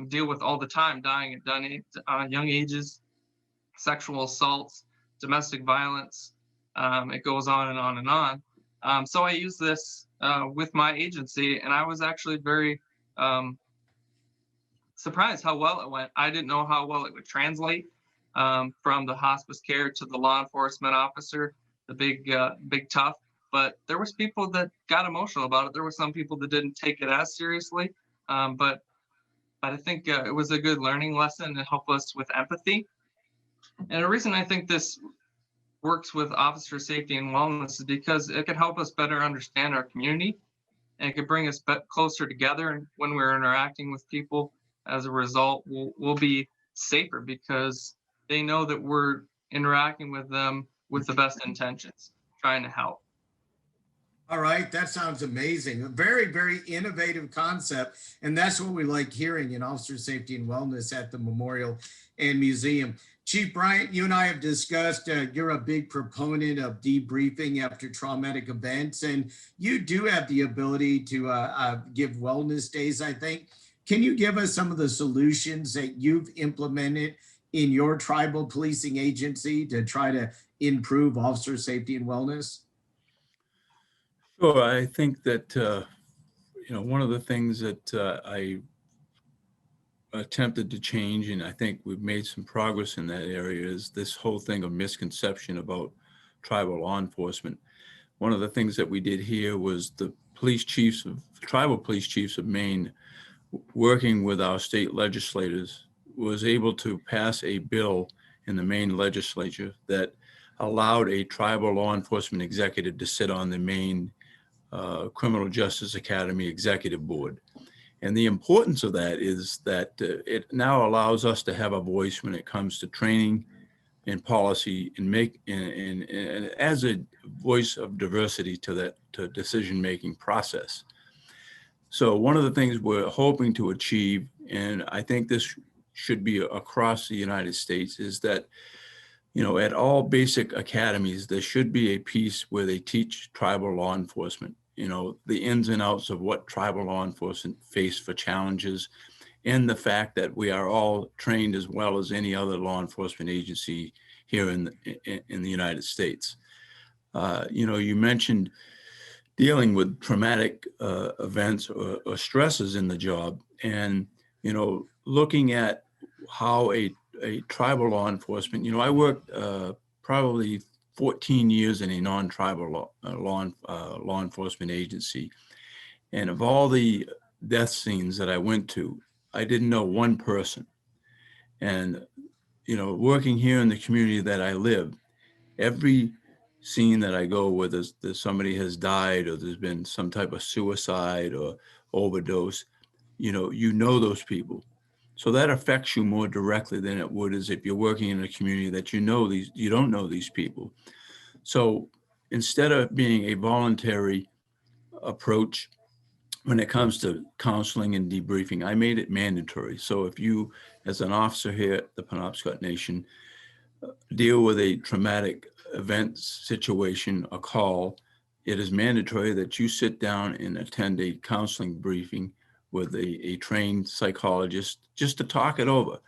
deal with all the time, dying at young ages, sexual assaults, domestic violence. It goes on and on and on. So I use this with my agency, and I was actually very surprised how well it went. I didn't know how well it would translate from the hospice care to the law enforcement officer, the big tough. But there was people that got emotional about it. There were some people that didn't take it as seriously. But I think it was a good learning lesson to help us with empathy. And the reason I think this works with officer safety and wellness is because it could help us better understand our community, and it could bring us closer together. And when we're interacting with people, as a result, we'll be safer because they know that we're interacting with them with the best intentions, trying to help. All right, that sounds amazing. A very, very innovative concept. And that's what we like hearing in officer safety and wellness at the Memorial and Museum. Chief Bryant, you and I have discussed you're a big proponent of debriefing after traumatic events, and you do have the ability to give wellness days, I think. Can you give us some of the solutions that you've implemented in your tribal policing agency to try to improve officer safety and wellness? Sure. I think that, one of the things that I attempted to change, and I think we've made some progress in that area, is this whole thing of misconception about tribal law enforcement. One of the things that we did here was the tribal police chiefs of Maine, working with our state legislators, was able to pass a bill in the Maine legislature that allowed a tribal law enforcement executive to sit on the Maine Criminal Justice Academy Executive Board. And the importance of that is that it now allows us to have a voice when it comes to training and policy, and as a voice of diversity to that decision-making process. So one of the things we're hoping to achieve, and I think this should be across the United States, is that, at all basic academies, there should be a piece where they teach tribal law enforcement, the ins and outs of what tribal law enforcement face for challenges, and the fact that we are all trained as well as any other law enforcement agency here in the United States. You mentioned dealing with traumatic events or stresses in the job, and looking at how a tribal law enforcement. I worked probably 14 years in a non-tribal law enforcement agency, and of all the death scenes that I went to, I didn't know one person. And working here in the community that I live, every scene that I go where there's somebody has died, or there's been some type of suicide or overdose, those people. So that affects you more directly than it would as if you're working in a community that you don't know these people. So instead of being a voluntary approach when it comes to counseling and debriefing, I made it mandatory. So if you, as an officer here at the Penobscot Nation, deal with a traumatic event situation, a call, it is mandatory that you sit down and attend a counseling briefing with a trained psychologist just to talk it over.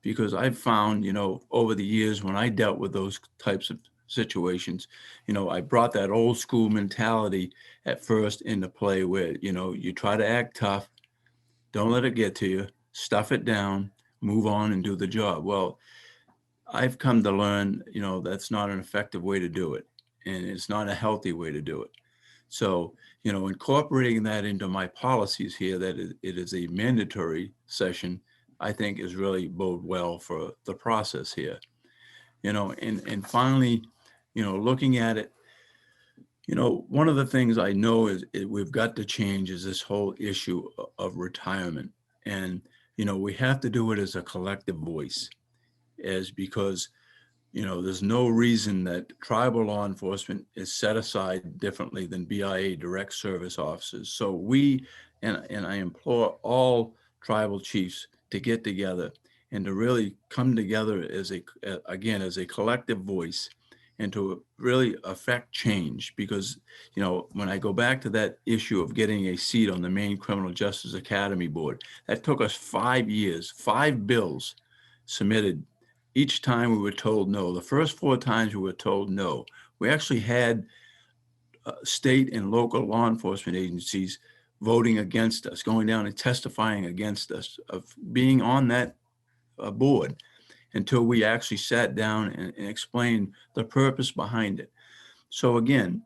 Because I've found, over the years when I dealt with those types of situations, I brought that old school mentality at first into play where, you try to act tough, don't let it get to you, stuff it down, move on and do the job. Well, I've come to learn, that's not an effective way to do it. And it's not a healthy way to do it. So, incorporating that into my policies here, that it is a mandatory session, I think is really bode well for the process here. And finally, looking at it, one of the things I know is we've got to change is this whole issue of retirement. And, we have to do it as a collective voice, because there's no reason that tribal law enforcement is set aside differently than BIA direct service officers. So and I implore all tribal chiefs to get together and to really come together as as a collective voice and to really affect change. Because, when I go back to that issue of getting a seat on the Maine Criminal Justice Academy Board, that took us 5 years, 5 bills submitted. Each time we were told no. The first 4 times we were told no. We actually had state and local law enforcement agencies voting against us, going down and testifying against us of being on that board, until we actually sat down and explained the purpose behind it. So again,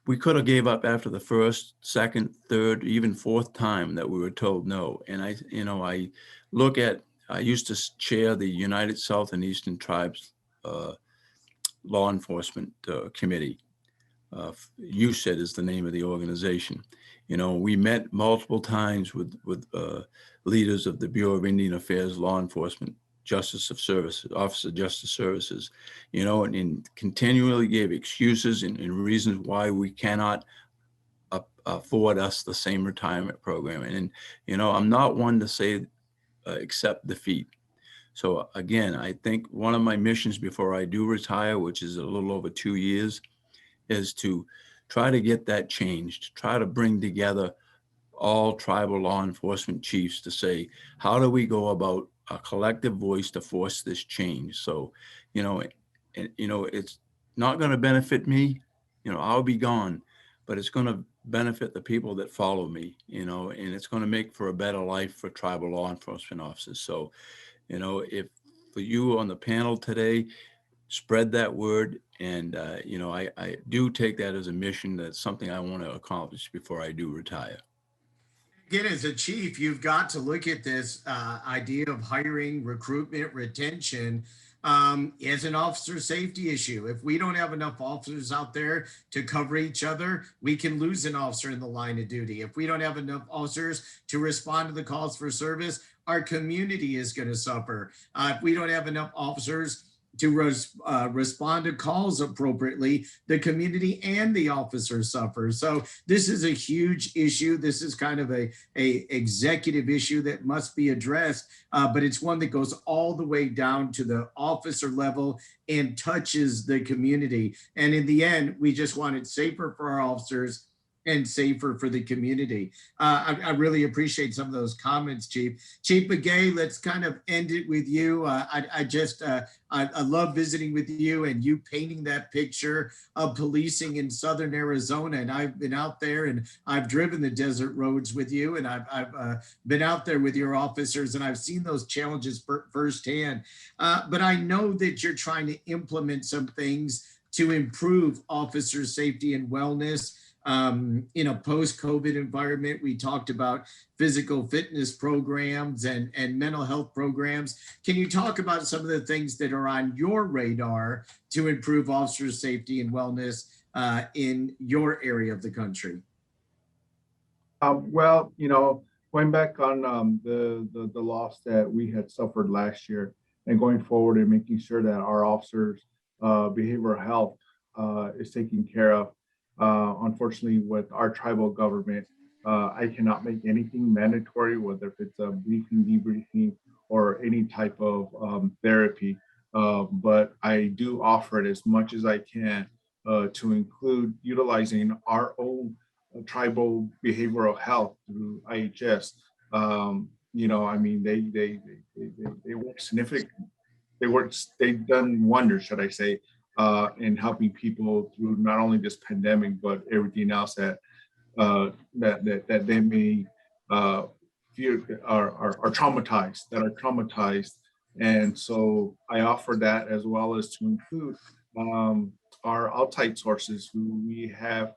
we could have gave up after the first, second, third, even 4th time that we were told no. And I used to chair the United South and Eastern Tribes Law Enforcement Committee. USED is the name of the organization. We met multiple times with leaders of the Bureau of Indian Affairs, Law Enforcement, Justice of Services, Office of Justice Services, and continually gave excuses and reasons why we cannot afford us the same retirement program. And, I'm not one to say accept defeat. So again, I think one of my missions before I do retire, which is a little over 2 years, is to try to get that changed, try to bring together all tribal law enforcement chiefs to say, how do we go about a collective voice to force this change? So, it's not going to benefit me, I'll be gone, but it's going to benefit the people that follow me, and it's going to make for a better life for tribal law enforcement officers. So, if for you on the panel today, spread that word. And, I do take that as a mission. That's something I want to accomplish before I do retire. Again, as a chief, you've got to look at this idea of hiring, recruitment, retention as an officer safety issue. If we don't have enough officers out there to cover each other, we can lose an officer in the line of duty. If we don't have enough officers to respond to the calls for service, our community is going to suffer. If we don't have enough officers to respond to calls appropriately, the community and the officers suffer. So this is a huge issue. This is kind of a executive issue that must be addressed, but it's one that goes all the way down to the officer level and touches the community. And in the end, we just want it safer for our officers and safer for the community. I really appreciate some of those comments, Chief. Chief Begay, let's kind of end it with you. I love visiting with you and you painting that picture of policing in Southern Arizona. And I've been out there and I've driven the desert roads with you, and I've been out there with your officers, and I've seen those challenges firsthand. But I know that you're trying to implement some things to improve officer safety and wellness. In a post-COVID environment, we talked about physical fitness programs and mental health programs. Can you talk about some of the things that are on your radar to improve officer safety and wellness in your area of the country? Well, going back on the loss that we had suffered last year, and going forward and making sure that our officers' behavioral health is taken care of. Unfortunately, with our tribal government, I cannot make anything mandatory, whether if it's a briefing, debriefing, or any type of therapy. But I do offer it as much as I can to include utilizing our own tribal behavioral health through IHS. They work significant. They've done wonders, should I say, in helping people through not only this pandemic, but everything else that they may feel are traumatized. And so I offer that, as well as to include our outside sources who we have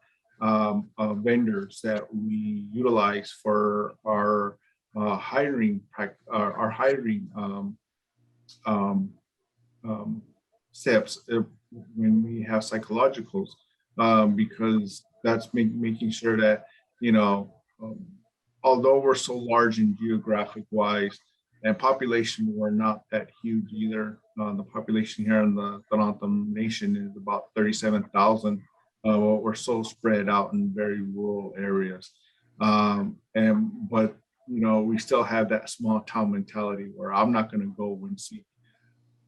vendors that we utilize for our hiring steps when we have psychologicals, because that's making sure that although we're so large in geographic wise and population, we're not that huge either. The population here in the Tohono Nation is about 37,000. We're so spread out in very rural areas. But we still have that small town mentality where I'm not going to go and seek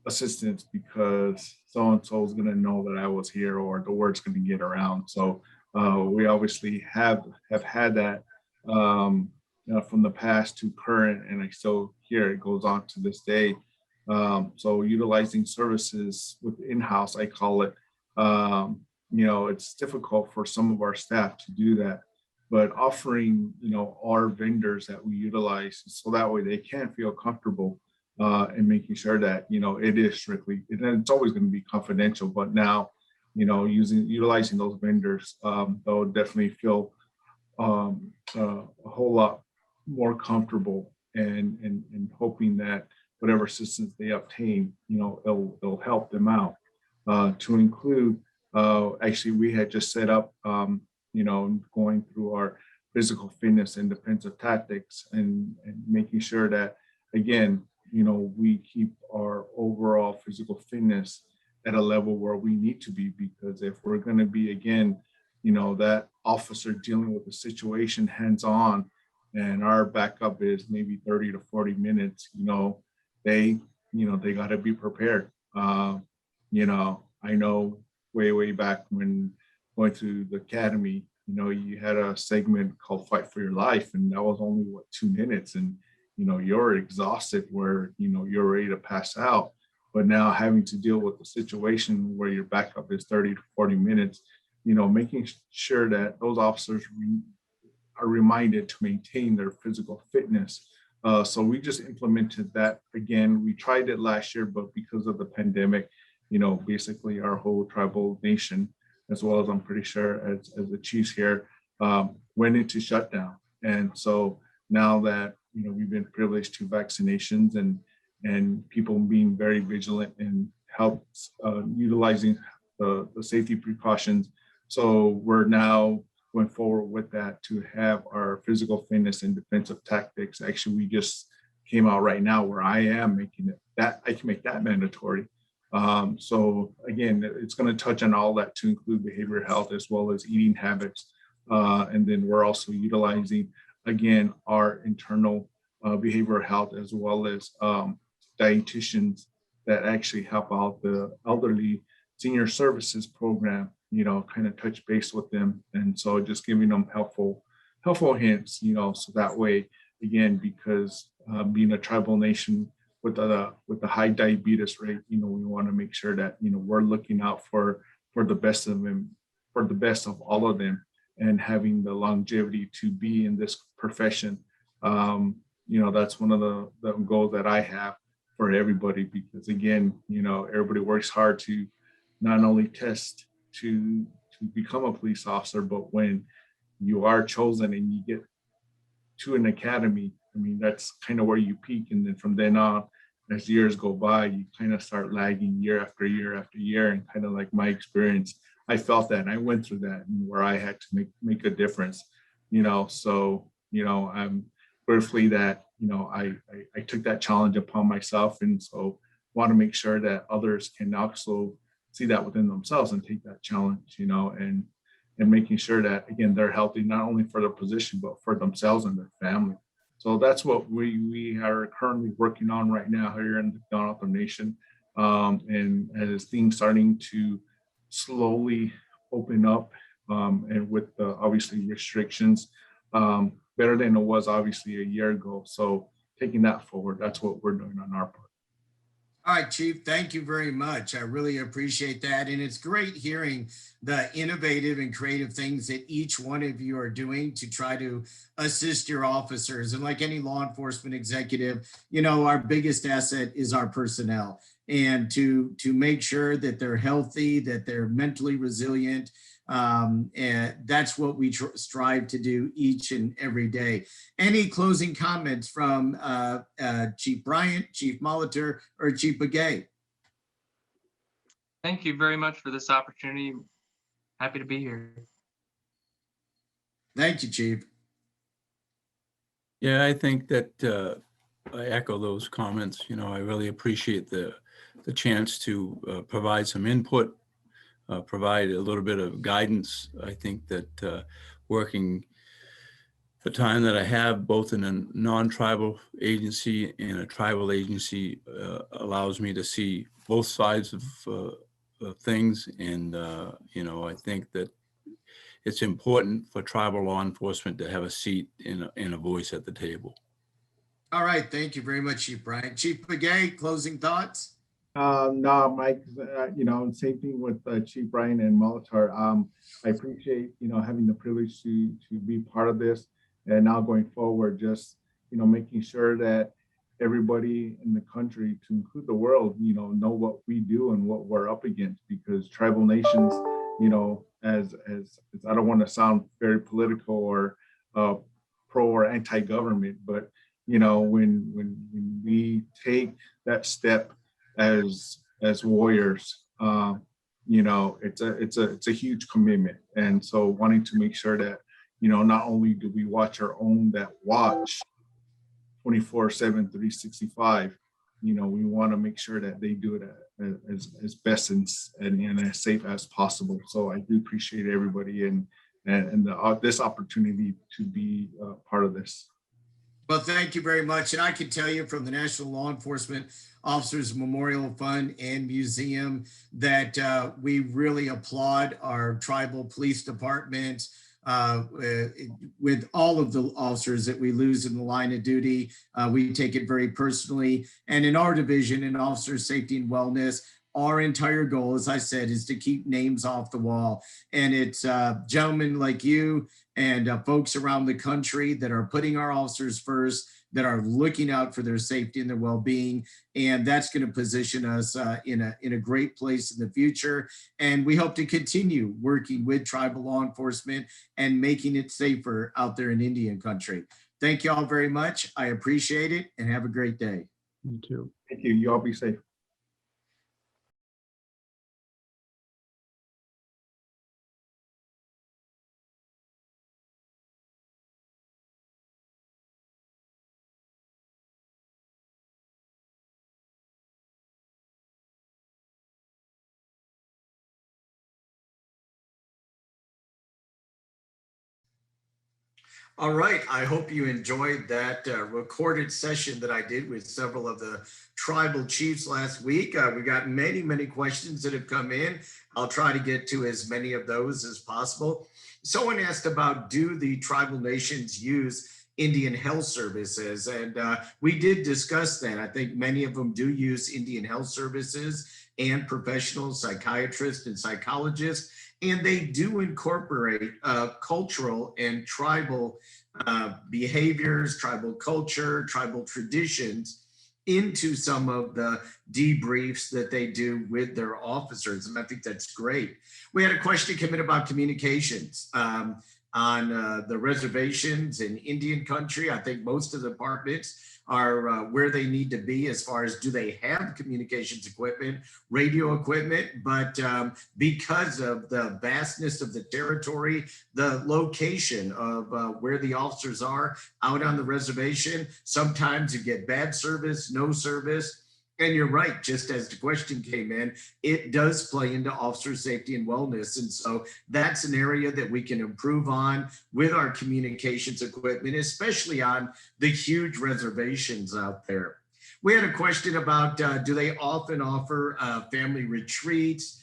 assistance because so-and-so is going to know that I was here or the word's going to get around. So we obviously have had that from the past to current, and I still hear it goes on to this day. So utilizing services with in-house, I call it, it's difficult for some of our staff to do that, but offering, our vendors that we utilize so that way they can feel comfortable and making sure that, it is strictly, and it's always going to be confidential, but now, utilizing those vendors, they'll definitely feel a whole lot more comfortable and hoping that whatever assistance they obtain, it'll help them out. To include, actually, we had just set up, going through our physical fitness and defensive tactics and making sure that, again, we keep our overall physical fitness at a level where we need to be, because if we're going to be, again, that officer dealing with the situation hands-on and our backup is maybe 30 to 40 minutes, they got to be prepared. I know way back when going through the academy, you had a segment called Fight for Your Life, and that was only 2 minutes, and you're exhausted where you're ready to pass out. But now having to deal with the situation where your backup is 30 to 40 minutes, making sure that those officers are reminded to maintain their physical fitness. So we just implemented that again. We tried it last year, but because of the pandemic, basically our whole tribal nation, as well as I'm pretty sure as the chiefs here, went into shutdown. And so now that, we've been privileged to vaccinations and people being very vigilant and helps utilizing the safety precautions. So we're now going forward with that to have our physical fitness and defensive tactics. Actually, we just came out right now where I am making it that I can make that mandatory. So again, it's going to touch on all that to include behavioral health as well as eating habits. And then we're also utilizing, again, our internal behavioral health as well as dietitians that actually help out the elderly senior services program, kind of touch base with them. And so just giving them helpful hints, so that way, again, because being a tribal nation with the high diabetes rate, we want to make sure that, we're looking out for the best of them, for the best of all of them, and having the longevity to be in this profession. That's one of the goals that I have for everybody, because again, everybody works hard to not only test to become a police officer, but when you are chosen and you get to an academy, I mean, that's kind of where you peak. And then from then on, as years go by, you kind of start lagging year after year after year. And kind of like my experience, I felt that and I went through that, and where I had to make a difference, so, I'm gratefully that, I took that challenge upon myself. And so want to make sure that others can also see that within themselves and take that challenge, and making sure that, again, they're healthy, not only for their position, but for themselves and their family. So that's what we are currently working on right now here in the Tohono Nation. And as things starting to slowly open up, and with the obviously restrictions, better than it was obviously a year ago. So taking that forward, that's what we're doing on our part. All right, Chief, thank you very much. I really appreciate that. And it's great hearing the innovative and creative things that each one of you are doing to try to assist your officers. And like any law enforcement executive, our biggest asset is our personnel. And to make sure that they're healthy, that they're mentally resilient, and that's what we strive to do each and every day. Any closing comments from Chief Bryant, Chief Molitor, or Chief Begay? Thank you very much for this opportunity. Happy to be here. Thank you, Chief. Yeah, I think that I echo those comments. You know, I really appreciate the chance to provide some input, provide a little bit of guidance. I think that working the time that I have both in a non-tribal agency and a tribal agency allows me to see both sides of things. And, you know, I think that it's important for tribal law enforcement to have a seat and a voice at the table. All right. Thank you very much, Chief Bryant. Chief Begay, closing thoughts? No, Mike, you know, same thing with Chief Bryan and Molitor. I appreciate, you know, having the privilege to be part of this. And now going forward, just, you know, making sure that everybody in the country, to include the world, you know what we do and what we're up against, because tribal nations, you know, as I don't want to sound very political or pro or anti-government, but, you know, when we take that step as warriors, you know, it's a huge commitment. And so wanting to make sure that, you know, not only do we watch our own that watch 24/7, 365, you know, we want to make sure that they do it as best and as safe as possible. So I do appreciate everybody and this opportunity to be part of this. Well, thank you very much. And I can tell you from the National Law Enforcement Officers Memorial Fund and Museum that we really applaud our tribal police department with all of the officers that we lose in the line of duty. We take it very personally. And in our division, in Officer Safety and Wellness, our entire goal, as I said, is to keep names off the wall. And it's gentlemen like you and folks around the country that are putting our officers first, that are looking out for their safety and their well-being. And that's going to position us in a great place in the future. And we hope to continue working with tribal law enforcement and making it safer out there in Indian country. Thank you all very much. I appreciate it, and have a great day. Me too. Thank you. You all be safe. All right. I hope you enjoyed that recorded session that I did with several of the tribal chiefs last week. We got many questions that have come in. I'll try to get to as many of those as possible. Someone asked about, do the tribal nations use Indian health services? And we did discuss that. I think many of them do use Indian health services and professional psychiatrists and psychologists. And they do incorporate cultural and tribal behaviors, tribal culture, tribal traditions into some of the debriefs that they do with their officers. And I think that's great. We had a question come in about communications on the reservations in Indian country. I think most of the departments are where they need to be as far as, do they have communications equipment, radio equipment, but because of the vastness of the territory, the location of where the officers are out on the reservation, sometimes you get bad service, no service. And you're right, just as the question came in, it does play into officer safety and wellness. And so that's an area that we can improve on with our communications equipment, especially on the huge reservations out there. We had a question about, do they often offer family retreats,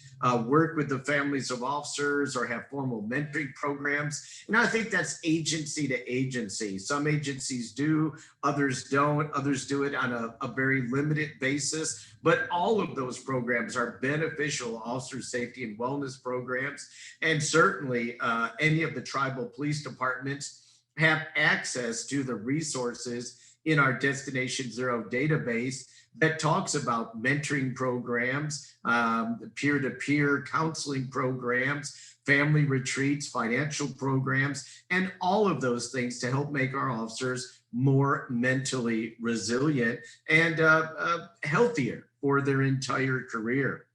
work with the families of officers, or have formal mentoring programs? And I think that's agency to agency. Some agencies do, others don't. Others do it on a very limited basis. But all of those programs are beneficial officer safety and wellness programs. And certainly any of the tribal police departments have access to the resources in our Destination Zero database that talks about mentoring programs, peer-to-peer counseling programs, family retreats, financial programs, and all of those things to help make our officers more mentally resilient and healthier for their entire career.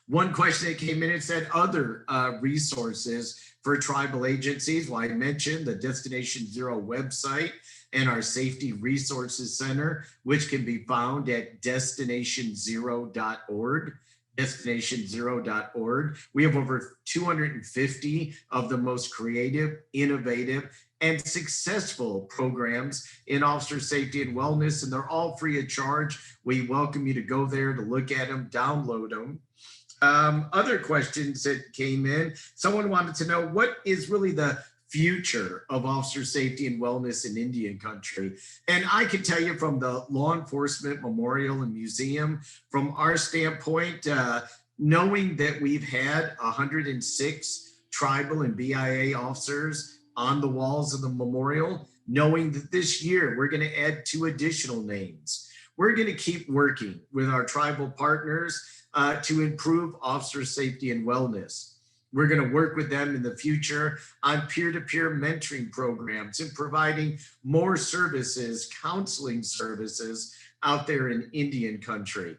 One question that came in, it said other resources for tribal agencies. Well, I mentioned the Destination Zero website and our Safety Resources Center, which can be found at destinationsero.org. destinationsero.org. We have over 250 of the most creative, innovative, and successful programs in officer safety and wellness, and they're all free of charge. We welcome you to go there to look at them, download them. Other questions that came in, someone wanted to know what is really the future of officer safety and wellness in Indian country. And I can tell you from the Law Enforcement Memorial and Museum, from our standpoint, knowing that we've had 106 tribal and BIA officers on the walls of the memorial, knowing that this year we're going to add 2 additional names. We're going to keep working with our tribal partners to improve officer safety and wellness. We're going to work with them in the future on peer-to-peer mentoring programs and providing more services, counseling services out there in Indian country.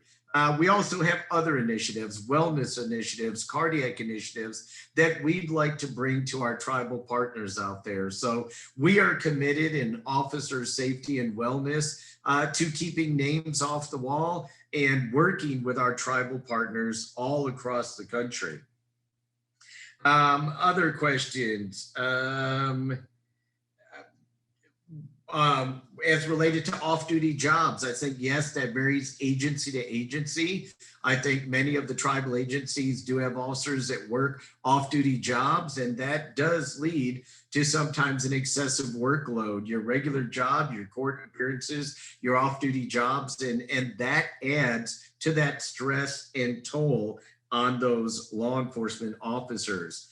We also have other initiatives, wellness initiatives, cardiac initiatives that we'd like to bring to our tribal partners out there. So we are committed in officer safety and wellness to keeping names off the wall and working with our tribal partners all across the country. Other questions as related to off-duty jobs. I think, yes, that varies agency to agency. I think many of the tribal agencies do have officers that work off-duty jobs, and that does lead to sometimes an excessive workload. Your regular job, your court appearances, your off-duty jobs, and that adds to that stress and toll on those law enforcement officers.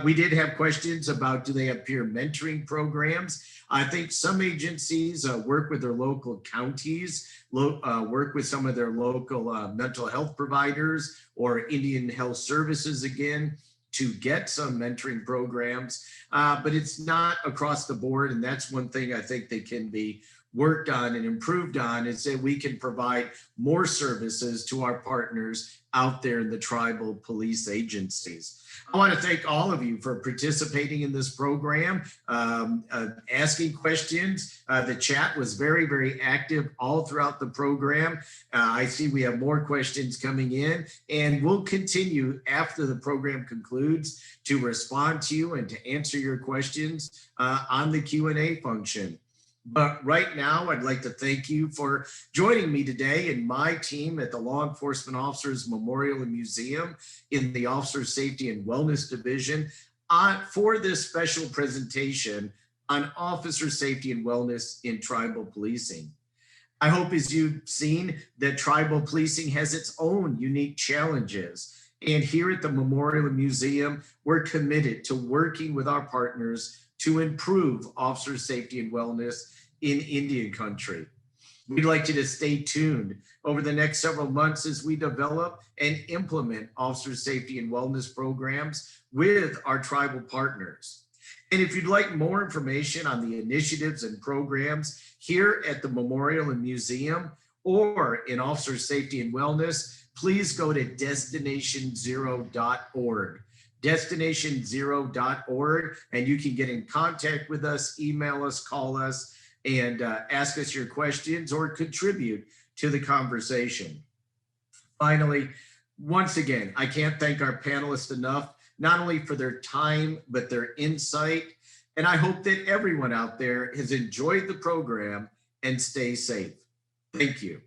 We did have questions about, do they have peer mentoring programs? I think some agencies work with their local counties, work with some of their local mental health providers or Indian Health Services again to get some mentoring programs, but it's not across the board. And that's one thing I think that can be worked on and improved on, is that we can provide more services to our partners out there in the tribal police agencies. I want to thank all of you for participating in this program, asking questions. The chat was very, very active all throughout the program. I see we have more questions coming in, and we'll continue after the program concludes to respond to you and to answer your questions on the Q&A function. But right now, I'd like to thank you for joining me today and my team at the Law Enforcement Officers Memorial and Museum in the Officer Safety and Wellness Division for this special presentation on officer safety and wellness in tribal policing. I hope, as you've seen, that tribal policing has its own unique challenges. And here at the Memorial and Museum, we're committed to working with our partners to improve officer safety and wellness in Indian country. We'd like you to stay tuned over the next several months as we develop and implement officer safety and wellness programs with our tribal partners. And if you'd like more information on the initiatives and programs here at the Memorial and Museum or in officer safety and wellness, please go to destinationsero.org. destinationsero.org, and you can get in contact with us, email us, call us, and ask us your questions or contribute to the conversation. Finally, once again, I can't thank our panelists enough, not only for their time, but their insight. And I hope that everyone out there has enjoyed the program and stay safe. Thank you.